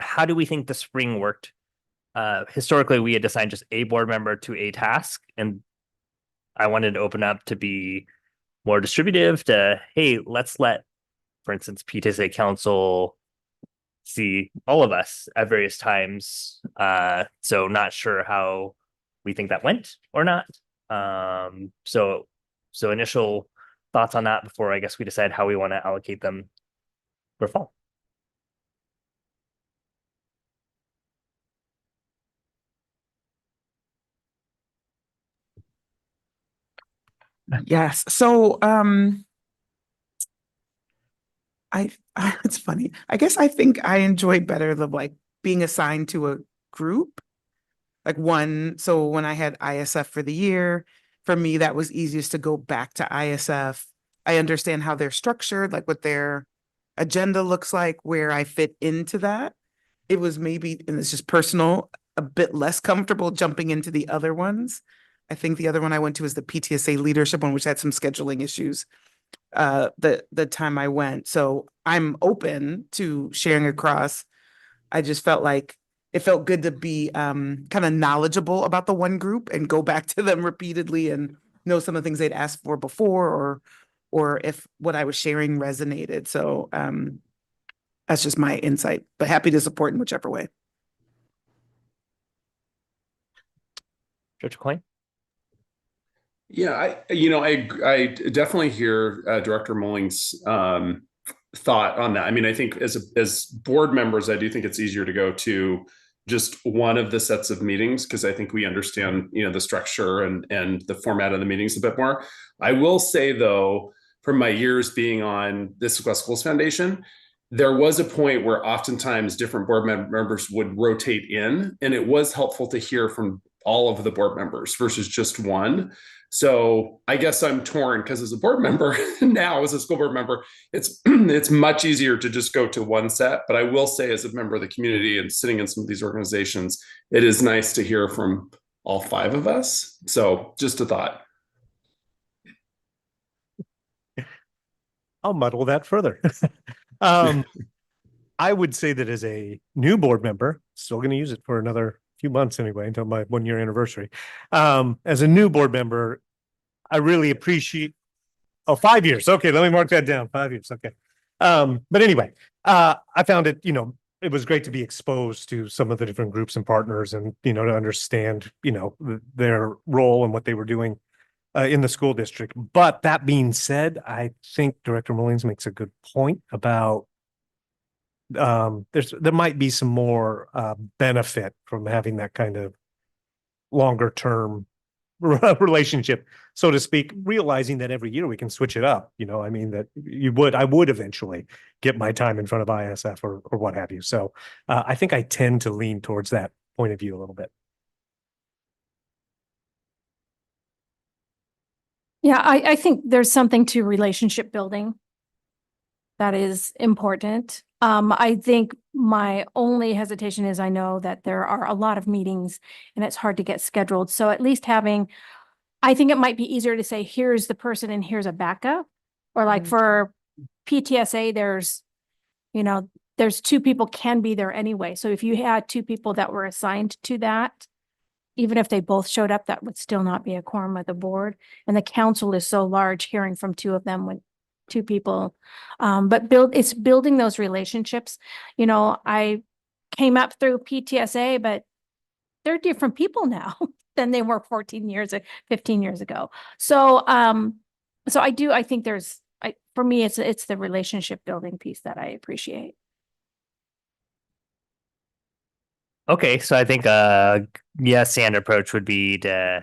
how do we think the spring worked? Historically, we had assigned just a board member to a task, and I wanted to open up to be more distributive to, hey, let's let, for instance, PTSA Council see all of us at various times. So not sure how we think that went or not. So initial thoughts on that before I guess we decide how we want to allocate them for fall. Yes. So I it's funny. I guess I think I enjoy better the like being assigned to a group. Like one, so when I had ISF for the year, for me that was easiest to go back to ISF. I understand how they're structured, like what their agenda looks like, where I fit into that. It was maybe, and it's just personal, a bit less comfortable jumping into the other ones. I think the other one I went to was the PTSA leadership one, which had some scheduling issues the time I went. So I'm open to sharing across. I just felt like it felt good to be kind of knowledgeable about the one group and go back to them repeatedly and know some of the things they'd asked for before, or if what I was sharing resonated. So that's just my insight, but happy to support in whichever way. Director Coyne? Yeah, I definitely hear Director Mulling's thought on that. I mean, I think as board members, I do think it's easier to go to just one of the sets of meetings because I think we understand, the structure and the format of the meetings a bit more. I will say though, from my years being on the Issaquah Schools Foundation, there was a point where oftentimes different board members would rotate in, and it was helpful to hear from all of the board members versus just one. So I guess I'm torn because as a board member now, as a school board member, it's it's much easier to just go to one set. But I will say, as a member of the community and sitting in some of these organizations, it is nice to hear from all five of us. So just a thought. I'll muddle that further. I would say that as a new board member, still going to use it for another few months anyway, until my 1-year anniversary. As a new board member, I really appreciate, 5 years. Okay, let me mark that down. 5 years. Okay. But anyway, I found it, it was great to be exposed to some of the different groups and partners and, to understand, their role and what they were doing in the school district. But that being said, I think Director Mullings makes a good point about there might be some more benefit from having that kind of longer term relationship, so to speak, realizing that every year we can switch it up. I mean, that I would eventually get my time in front of ISF or what have you. So I think I tend to lean towards that point of view a little bit. Yeah, I think there's something to relationship building that is important. I think my only hesitation is I know that there are a lot of meetings and it's hard to get scheduled. So at least I think it might be easier to say, here's the person and here's a backup. Or like for PTSA, there's 2 people can be there anyway. So if you had 2 people that were assigned to that, even if they both showed up, that would still not be a quorum of the board. And the council is so large, hearing from 2 of them with 2 people. But it's building those relationships. I came up through PTSA, but they're different people now than they were 15 years ago. So, I think for me, it's the relationship building piece that I appreciate. Okay, so I think standard approach would be to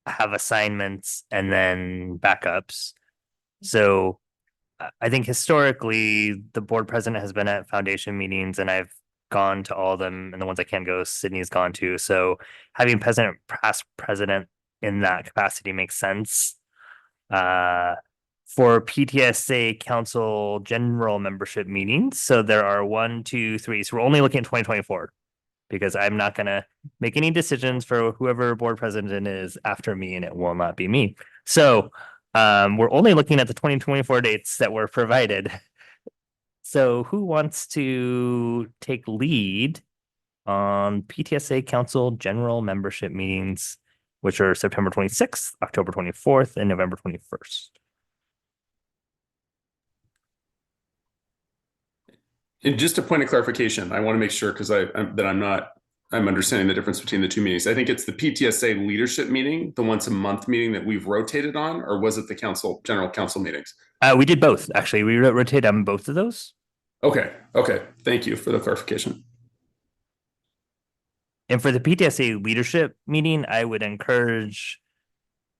have assignments and then backups. So I think historically the board president has been at foundation meetings and I've gone to all of them, and the ones I can't go, Sydney's gone to. So having past president in that capacity makes sense. For PTSA council general membership meetings, so there are 1, 2, 3. So we're only looking at 2024 because I'm not going to make any decisions for whoever board president is after me, and it will not be me. So we're only looking at the 2024 dates that were provided. So who wants to take lead on PTSA Council general membership meetings, which are September 26th, October 24th, and November 21st? And just a point of clarification, I want to make sure because I'm understanding the difference between the 2 meetings. I think it's the PTSA leadership meeting, the once a month meeting that we've rotated on, or was it the general council meetings? We did both, actually. We rotated on both of those. Okay. Thank you for the clarification. And for the PTSA leadership meeting, I would encourage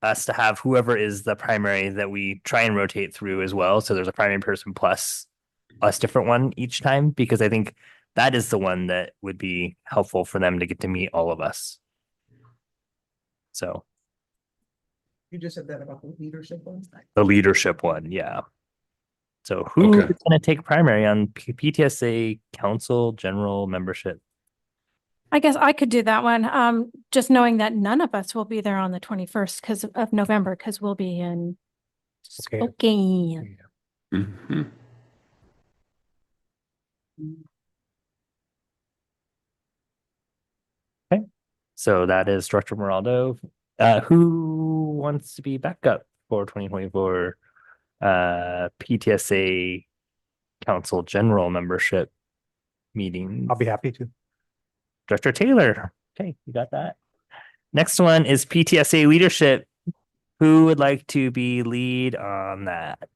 us to have whoever is the primary that we try and rotate through as well. So there's a primary person plus a different one each time, because I think that is the one that would be helpful for them to get to meet all of us. So You just said that about the leadership one? the leadership one, yeah. So who is going to take primary on PTSA council general membership? I guess I could do that one. Just knowing that none of us will be there on the 21st of November, because we'll be in Spokane. Mm-hmm. Okay, so that is Director Moraldo. Who wants to be backup for 2024 PTSA Council General Membership meeting? I'll be happy to. Director Taylor. Okay, you got that. Next one is PTSA leadership. Who would like to be lead on that?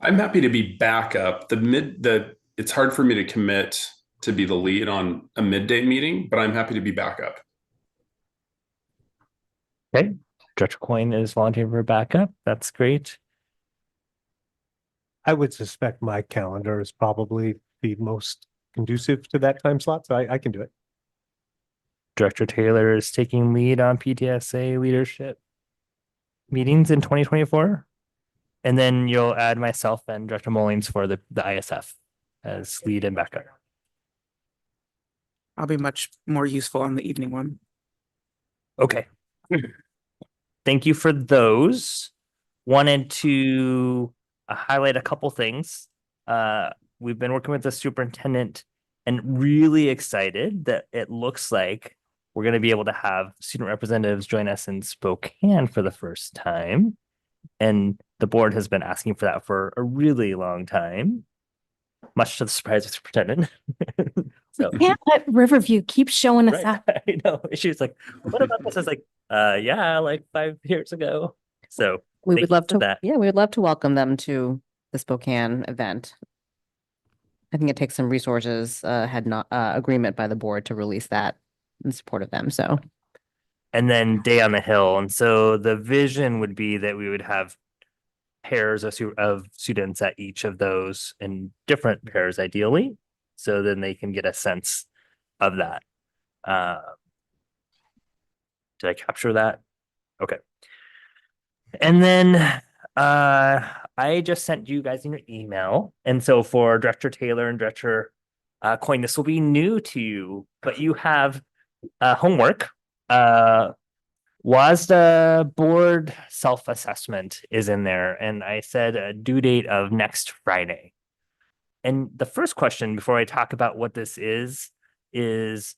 I'm happy to be backup. It's hard for me to commit to be the lead on a midday meeting, but I'm happy to be backup. Okay, Director Coyne is volunteering for backup. That's great. I would suspect my calendar is probably the most conducive to that time slot, so I can do it. Director Taylor is taking lead on PTSA leadership meetings in 2024. And then you'll add myself and Director Mullings for the ISF as lead and backup. I'll be much more useful on the evening one. Okay. Thank you for those. Wanted to highlight a couple things. We've been working with the superintendent and really excited that it looks like we're going to be able to have student representatives join us in Spokane for the first time. And the board has been asking for that for a really long time, much to the surprise of the superintendent. So, Can't let Riverview keep showing us right, up. I know. She's like, what about this? It's like, yeah, like 5 years ago. So We thank would you love for to, that. yeah, we would love to welcome them to the Spokane event. I think it takes some resources, had not, agreement by the board to release that in support of them, so. And then Day on the Hill. And so the vision would be that we would have pairs of students at each of those in different pairs ideally. So then they can get a sense of that. Did I capture that? Okay. And then I just sent you guys in your email. And so for Director Taylor and Director Coyne, this will be new to you, but you have homework. WASDA board self-assessment is in there, and I said a due date of next Friday. And the first question before I talk about what this is this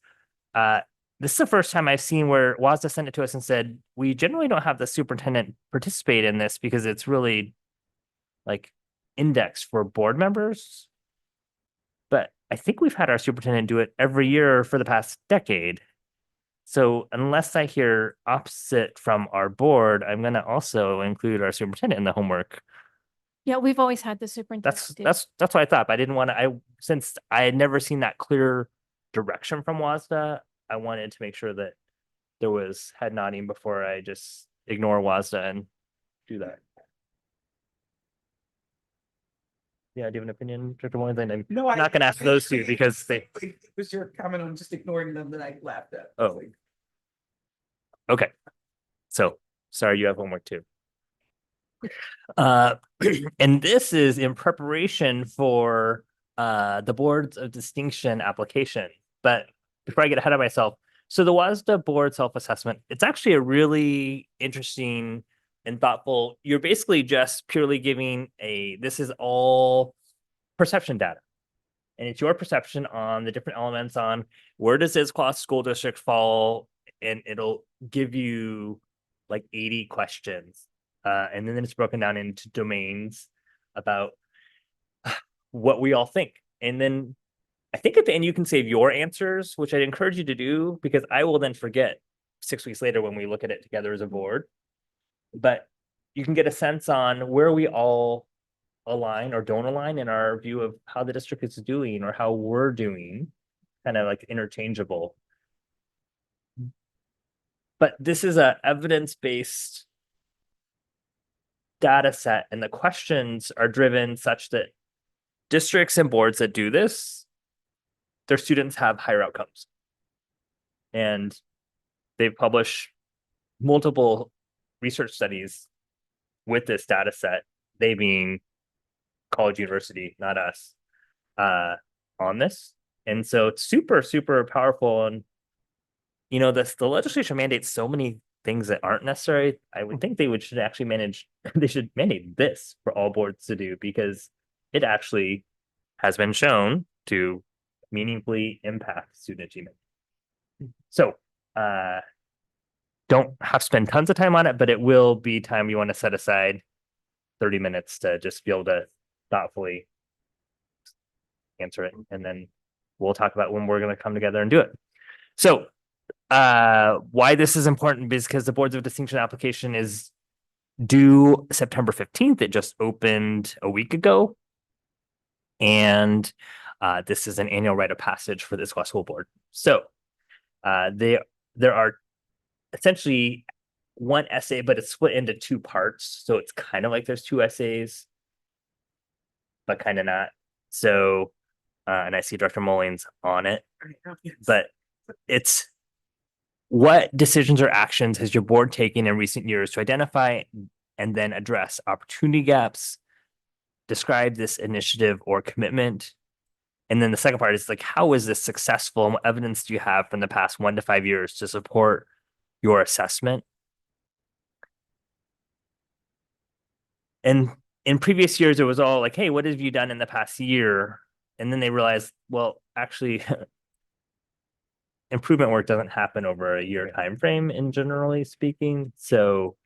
is the first time I've seen where WASDA sent it to us and said, we generally don't have the superintendent participate in this because it's really like indexed for board members. But I think we've had our superintendent do it every year for the past decade. So unless I hear opposite from our board, I'm going to also include our superintendent in the homework. Yeah, we've always had the superintendent. That's what I thought. But I didn't want to. Since I had never seen that clear direction from WASDA, I wanted to make sure that there was head nodding before I just ignore WASDA and do that. Yeah, do you have an opinion, Director Moynihan? I'm not going to ask those two because they. It was your comment on just ignoring them that I laughed at. Oh. Okay. So sorry, you have homework too. And this is in preparation for the Boards of Distinction application. But before I get ahead of myself, so the WASDA board self-assessment, it's actually a really interesting and thoughtful. You're basically just purely giving this is all perception data. And it's your perception on the different elements on where does Issaquah School District fall, and it'll give you like 80 questions. And then it's broken down into domains about what we all think. And then I think at the end you can save your answers, which I'd encourage you to do because I will then forget 6 weeks later when we look at it together as a board. But you can get a sense on where we all align or don't align in our view of how the district is doing or how we're doing, kind of like interchangeable. But this is a evidence-based data set, and the questions are driven such that districts and boards that do this, their students have higher outcomes. And they've published multiple research studies with this data set, they being college, university, not us, on this. And so it's super, super powerful. And, you know, the legislature mandates so many things that aren't necessary. I would think should actually they should mandate this for all boards to do because it actually has been shown to meaningfully impact student achievement. So don't have to spend tons of time on it, but it will be time you want to set aside 30 minutes to just be able to thoughtfully answer it. And then we'll talk about when we're going to come together and do it. So why this is important is because the Boards of Distinction application is due September 15th. It just opened a week ago. And this is an annual rite of passage for the Issaquah School Board. So there are essentially one essay, but it's split into two parts. So it's kind of like there's two essays, but kind of not. So, and I see Director Mullings on it, but it's what decisions or actions has your board taken in recent years to identify and then address opportunity gaps, describe this initiative or commitment. And then the second part is like, how is this successful and what evidence do you have from the past 1 to 5 years to support your assessment? And in previous years, it was all like, hey, what have you done in the past year? And then they realized, well, actually, improvement work doesn't happen over a year time frame, in generally speaking. So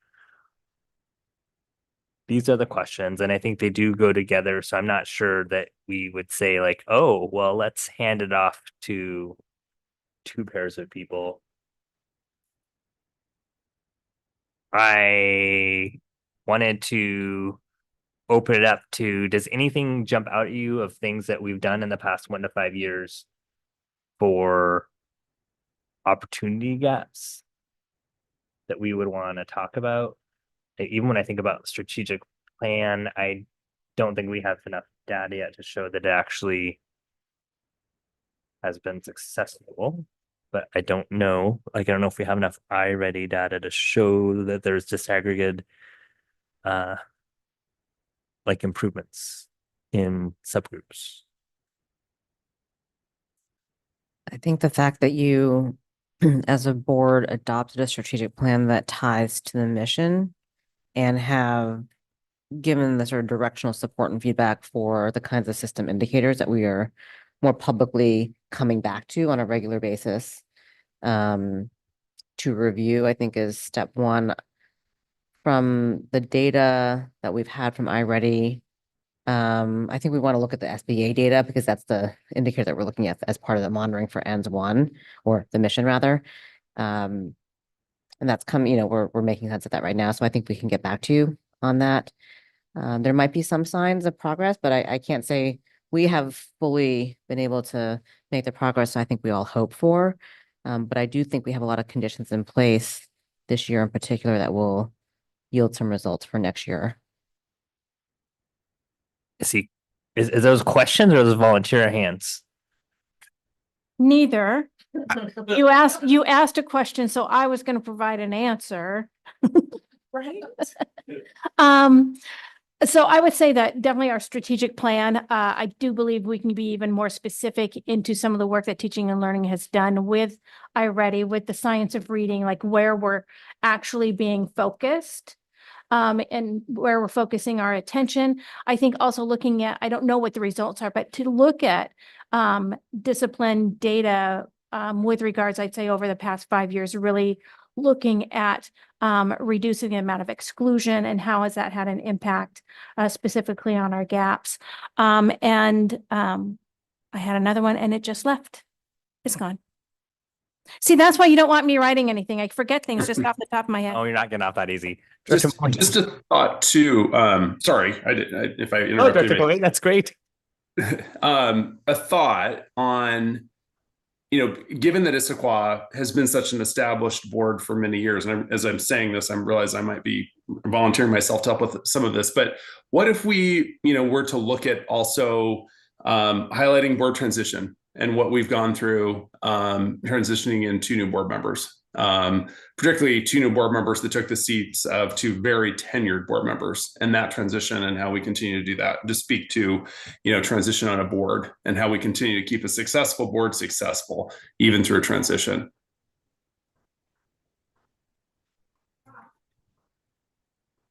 these are the questions, and I think they do go together. So I'm not sure that we would say like, oh, well, let's hand it off to 2 pairs of people. I wanted to open it up to, does anything jump out at you of things that we've done in the past 1 to 5 years for opportunity gaps that we would want to talk about? Even when I think about strategic plan, I don't think we have enough data yet to show that it actually has been successful. But I don't know. Like, I don't know if we have enough iReady data to show that there's disaggregated like improvements in subgroups. I think the fact that you, as a board, adopted a strategic plan that ties to the mission and have given the sort of directional support and feedback for the kinds of system indicators that we are more publicly coming back to on a regular basis to review, I think is step one. From the data that we've had from iReady, I think we want to look at the SBA data because that's the indicator that we're looking at as part of the monitoring for ENDS1, or the mission rather. And that's coming, we're making sense of that right now. So I think we can get back to you on that. There might be some signs of progress, but I can't say we have fully been able to make the progress I think we all hope for. But I do think we have a lot of conditions in place this year in particular that will yield some results for next year. Is those questions or those volunteer hands? Neither. You asked a question, so I was going to provide an answer. Right. So I would say that definitely our strategic plan, I do believe we can be even more specific into some of the work that teaching and learning has done with iReady, with the science of reading, like where we're actually being focused. And where we're focusing our attention. I think also looking at, I don't know what the results are, but to look at discipline data with regards, I'd say over the past 5 years, really looking at reducing the amount of exclusion and how has that had an impact specifically on our gaps. I had another one and it just left. It's gone. See, that's why you don't want me writing anything. I forget things just off the top of my head. Oh, you're not getting off that easy. Just a thought too. Sorry, if I Oh, interrupted. Dr. Bowie, that's great. A thought on, given that Issaquah has been such an established board for many years, and as I'm saying this, I realize I might be volunteering myself to help with some of this. But what if we, were to look at also highlighting board transition and what we've gone through transitioning in 2 new board members, particularly 2 new board members that took the seats of 2 very tenured board members, and that transition and how we continue to do that, to speak to, transition on a board and how we continue to keep a successful board successful, even through a transition.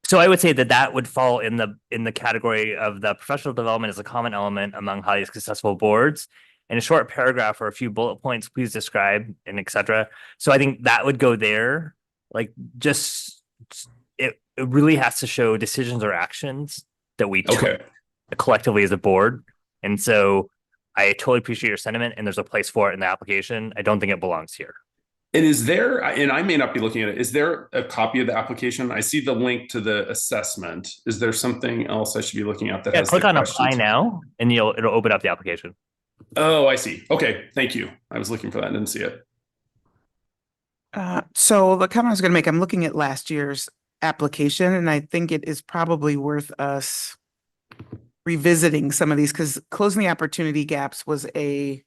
So I would say that would fall in the category of the professional development as a common element among highly successful boards. In a short paragraph or a few bullet points, please describe and etc. So I think that would go there. Like, just it really has to show decisions or actions that we took collectively as a board. And so I totally appreciate your sentiment and there's a place for it in the application. I don't think it belongs here. And is there, and I may not be looking at it, is there a copy of the application? I see the link to the assessment. Is there something else I should be looking at that Yeah, has click the on apply questions? now and it'll open up the application. Oh, I see. Okay, thank you. I was looking for that, didn't see it. So the comment I was going to make, I'm looking at last year's application, and I think it is probably worth us revisiting some of these, because closing the opportunity gaps was a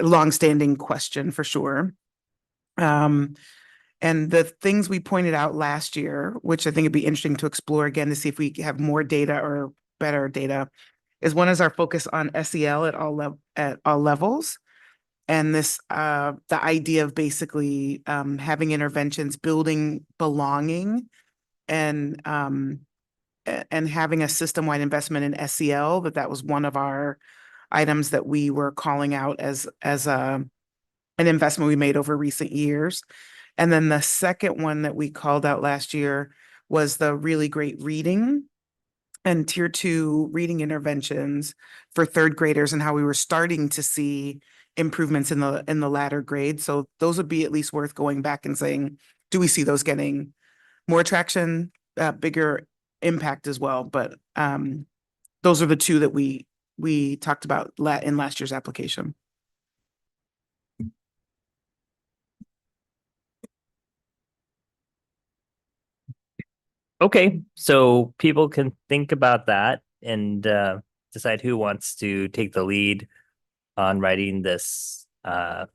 longstanding question for sure. And the things we pointed out last year, which I think it'd be interesting to explore again to see if we have more data or better data, is one is our focus on SEL at all levels. And this, the idea of basically having interventions, building belonging, and having a system-wide investment in SEL, that was one of our items that we were calling out as an investment we made over recent years. And then the second one that we called out last year was the really great reading and tier 2 reading interventions for third graders, and how we were starting to see improvements in the latter grades. So those would be at least worth going back and saying, do we see those getting more traction, bigger impact as well? But those are the two that we talked about in last year's application. Okay, so people can think about that and decide who wants to take the lead on writing this. And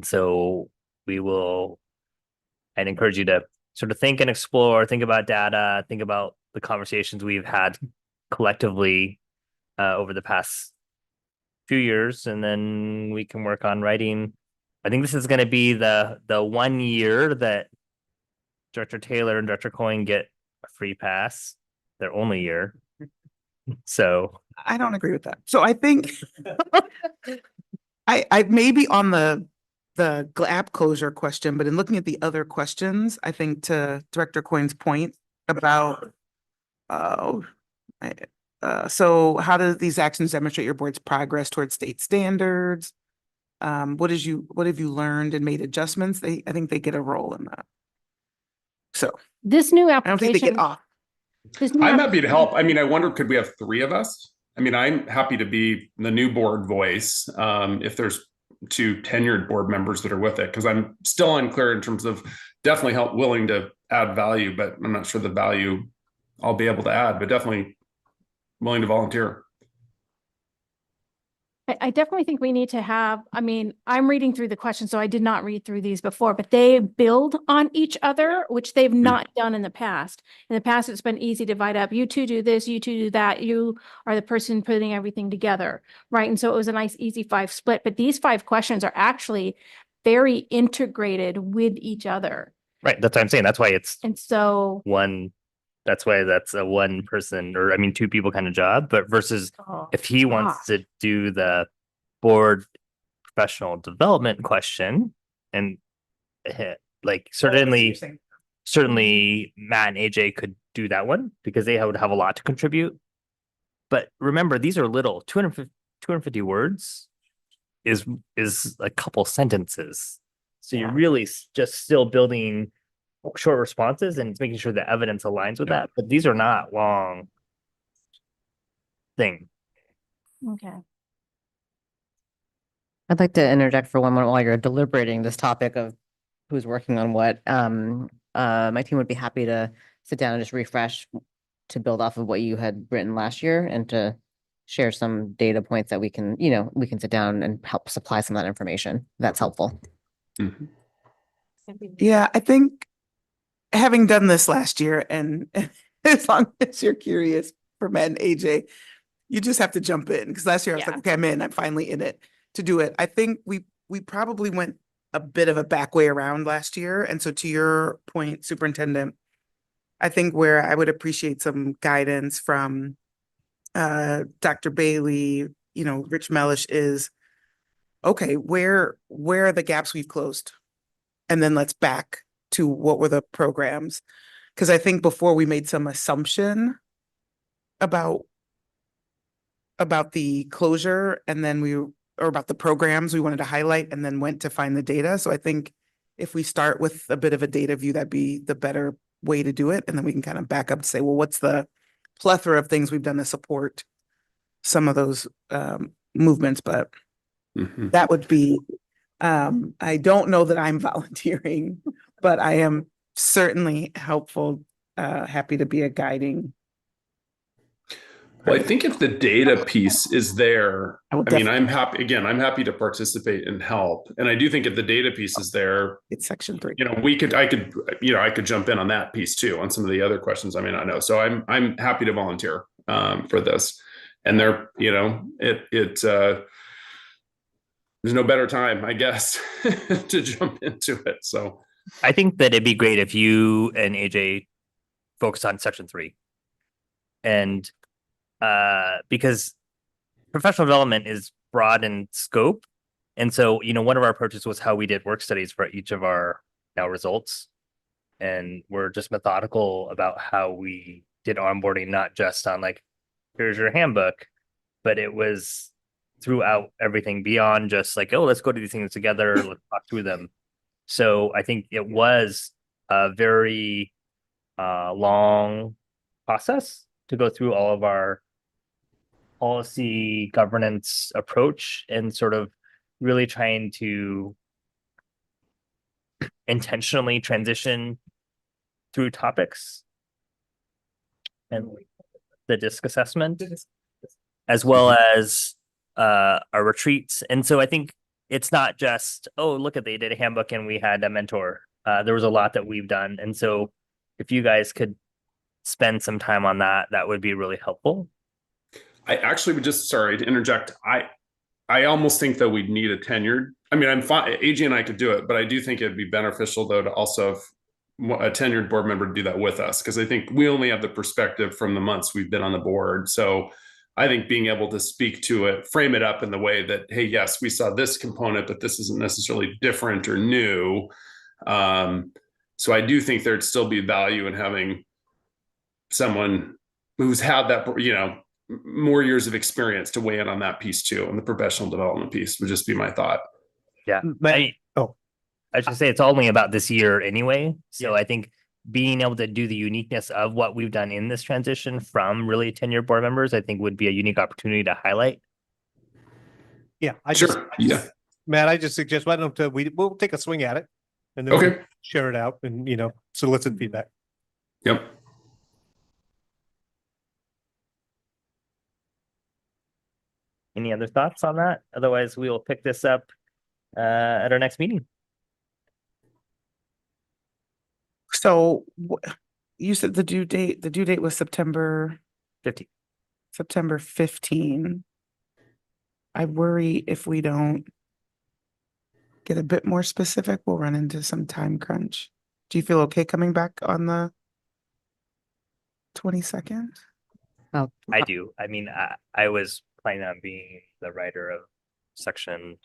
so I'd encourage you to sort of think and explore, think about data, think about the conversations we've had collectively over the past few years, and then we can work on writing. I think this is going to be the 1 year that Director Taylor and Director Coyne get a free pass, their only year. So I don't agree with that. So I think I may be on the app closure question, but in looking at the other questions, I think to Director Coyne's point about so how do these actions demonstrate your board's progress towards state standards? What have you learned and made adjustments? I think they get a role in that. So This new I don't think they get application, off. I'm happy to help. I mean, I wonder, could we have 3 of us? I mean, I'm happy to be the new board voice if there's 2 tenured board members that are with it, because I'm still unclear in terms of definitely willing to add value, but I'm not sure the value I'll be able to add, but definitely willing to volunteer. I definitely think we need to have, I mean, I'm reading through the questions, so I did not read through these before, but they build on each other, which they've not done in the past. In the past, it's been easy to divide up. You two do this, you two do that. You are the person putting everything together, right? And so it was a nice, easy 5 split, but these 5 questions are actually very integrated with each other. right, that's what I'm saying. That's why it's And so, one. That's why that's a 1 person, or I mean 2 people kind of job, but versus if he wants to do the board professional development question, and like certainly Matt and AJ could do that one because they would have a lot to contribute. But remember, these are little 250 words is a couple sentences. So you're really just still building short responses, and it's making sure the evidence aligns with that. But these are not long thing. okay. I'd like to interject for one moment while you're deliberating this topic of who's working on what. My team would be happy to sit down and just refresh to build off of what you had written last year and to share some data points that we can sit down and help supply some of that information. That's helpful. Mm-hmm. Yeah, I think having done this last year, and as long as you're curious for Matt and AJ, you just have to jump in, because last year I was like, okay, I'm in, I'm finally in it to do it. I think we probably went a bit of a back way around last year. And so to your point, Superintendent, I think where I would appreciate some guidance from Dr. Bailey, Rich Mellish, is, okay, where are the gaps we've closed? And then let's back to what were the programs. Because I think before we made some assumption about about the closure and then or about the programs we wanted to highlight and then went to find the data. So I think if we start with a bit of a data view, that'd be the better way to do it. And then we can kind of back up to say, well, what's the plethora of things we've done to support some of those movements, but that would be, I don't know that I'm volunteering, but I am certainly helpful, happy to be a guiding. Well, I think if the data piece is there, I will I mean, I'm happy, again, I'm happy to participate and help. And I do think if the data piece is there, it's section 3. You know, I could jump in on that piece too, on some of the other questions I may not know. So I'm happy to volunteer for this. And there, you know, there's no better time, I guess, to jump into it. So I think that it'd be great if you and AJ focus on section 3. And because professional development is broad in scope. And so, you know, one of our approaches was how we did work studies for each of our now results. And we're just methodical about how we did onboarding, not just on like, here's your handbook, but it was throughout everything beyond just like, oh, let's go to these things together, let's talk through them. So I think it was a very long process to go through all of our policy governance approach and sort of really trying to intentionally transition through topics and the DISC assessment, as well as our retreats. And so I think it's not just, oh, look at, they did a handbook and we had a mentor. There was a lot that we've done. And so if you guys could spend some time on that, that would be really helpful. I actually would just, sorry to interject. I almost think that we'd need a tenured. I mean, I'm fine. AJ and I could do it, but I do think it'd be beneficial though to also have a tenured board member to do that with us, because I think we only have the perspective from the months we've been on the board. So I think being able to speak to it, frame it up in the way that, hey, yes, we saw this component, but this isn't necessarily different or new. So I do think there'd still be value in having someone who's had that, you know, more years of experience to weigh in on that piece too. And the professional development piece would just be my thought. Yeah. I should say it's only about this year anyway. So I think being able to do the uniqueness of what we've done in this transition from really tenured board members, I think would be a unique opportunity to highlight. Yeah. Matt, I just suggest, why don't we'll take a swing at it and then we'll share it out and, you know, solicit feedback. Yep. Any other thoughts on that? Otherwise, we will pick this up at our next meeting. So you said the due date was September 15. September 15. I worry if we don't get a bit more specific, we'll run into some time crunch. Do you feel okay coming back on the 22nd? Oh, I do. I mean, I was planning on being the writer of section.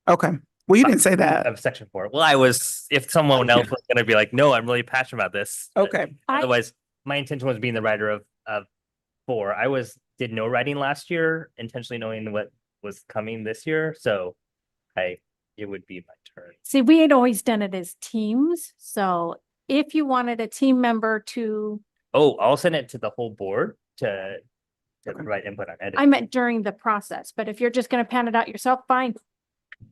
Okay. Well, you didn't say that. Of section 4. Well, I was, if someone else was going to be like, no, I'm really passionate about this. Okay. Otherwise, my intention was being the writer of 4. I did no writing last year, intentionally knowing what was coming this year. So it would be my turn. See, we had always done it as teams. So if you wanted a team member to. Oh, I'll send it to the whole board to provide input on editing. I meant during the process, but if you're just going to pan it out yourself, fine.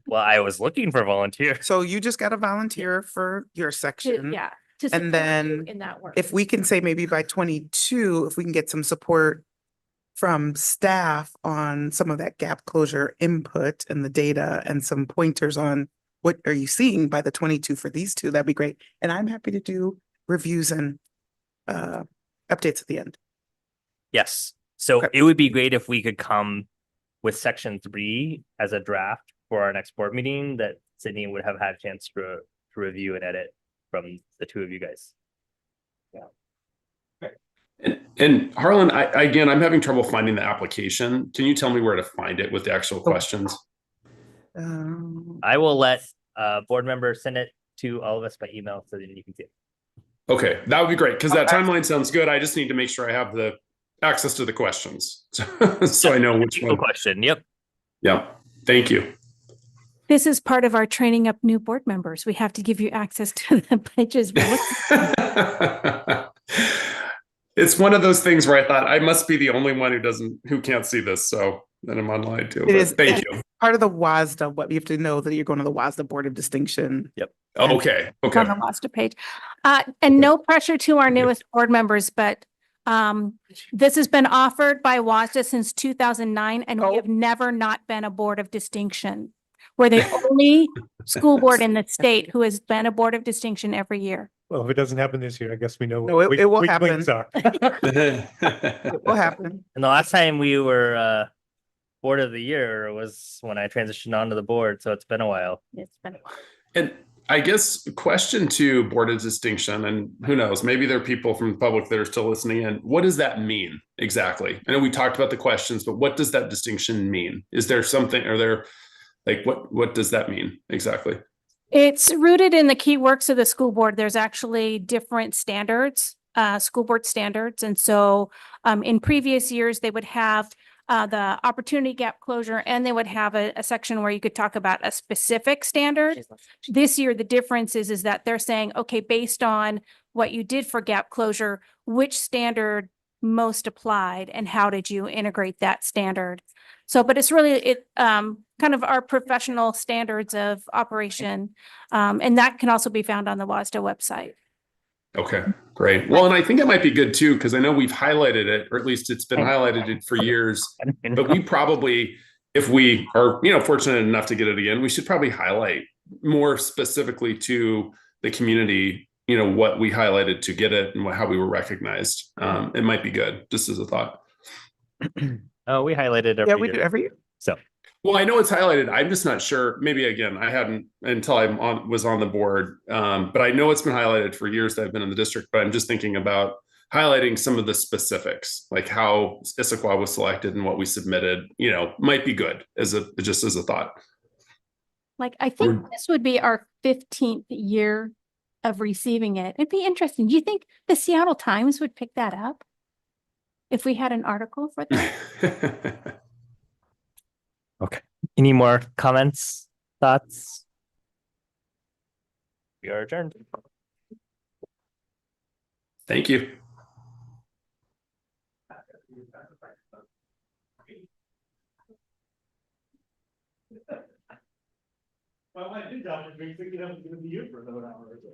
Well, I was looking for volunteers. So you just got to volunteer for your section. To And support then you in that work. if we can say maybe by 22, if we can get some support from staff on some of that gap closure input and the data and some pointers on what are you seeing by the 22 for these two, that'd be great. And I'm happy to do reviews and updates at the end. Yes. So it would be great if we could come with section 3 as a draft for our next board meeting that Sydney would have had a chance to review and edit from the two of you guys. Yeah. And Harlan, I'm having trouble finding the application. Can you tell me where to find it with the actual questions? I will let board members send it to all of us by email so that you can see it. Okay, that would be great because that timeline sounds good. I just need to make sure I have the access to the questions. So I know which one. Question. Yep. Yeah. Thank you. This is part of our training up new board members. We have to give you access to the pages. It's one of those things where I thought I must be the only one who can't see this. So then I'm online too. It is Thank it's you. part of the WASDA. What you have to know that you're going to the WASDA Board of Distinction. Yep. Okay. It's on Okay. the WASDA page. And no pressure to our newest board members, but this has been offered by WASDA since 2009, and we have never not been a board of distinction. We're the only school board in the state who has been a board of distinction every year. Well, if it doesn't happen this year, I guess we know. No, what it will weak happen. links are. It will happen. And the last time we were board of the year was when I transitioned onto the board, so it's been a while. It's been. And I guess question to board of distinction, and who knows, maybe there are people from the public that are still listening in. What does that mean exactly? I know we talked about the questions, but what does that distinction mean? Is there something, are there like, what does that mean exactly? It's rooted in the key works of the school board. There's actually different standards, school board standards. And so in previous years, they would have the opportunity gap closure, and they would have a section where you could talk about a specific standard. This year, the difference is that they're saying, okay, based on what you did for gap closure, which standard most applied and how did you integrate that standard? So, but it's really, kind of our professional standards of operation. And that can also be found on the WASDA website. Okay, great. Well, and I think it might be good too, because I know we've highlighted it, or at least it's been highlighted for years. But we probably, if we are, fortunate enough to get it again, we should probably highlight more specifically to the community, what we highlighted to get it and how we were recognized. It might be good, just as a thought. Oh, we highlighted every Yeah, we year. do every year. So. Well, I know it's highlighted. I'm just not sure. Maybe again, I hadn't until I was on the board. But I know it's been highlighted for years that I've been in the district. But I'm just thinking about highlighting some of the specifics, like how Issaquah was selected and what we submitted. Might be good just as a thought. Like, I think this would be our 15th year of receiving it. It'd be interesting. Do you think the Seattle Times would pick that up if we had an article for that? Okay. Any more comments, thoughts? We are adjourned. Thank you. Well, my new job is basically going to be you for another hour or so.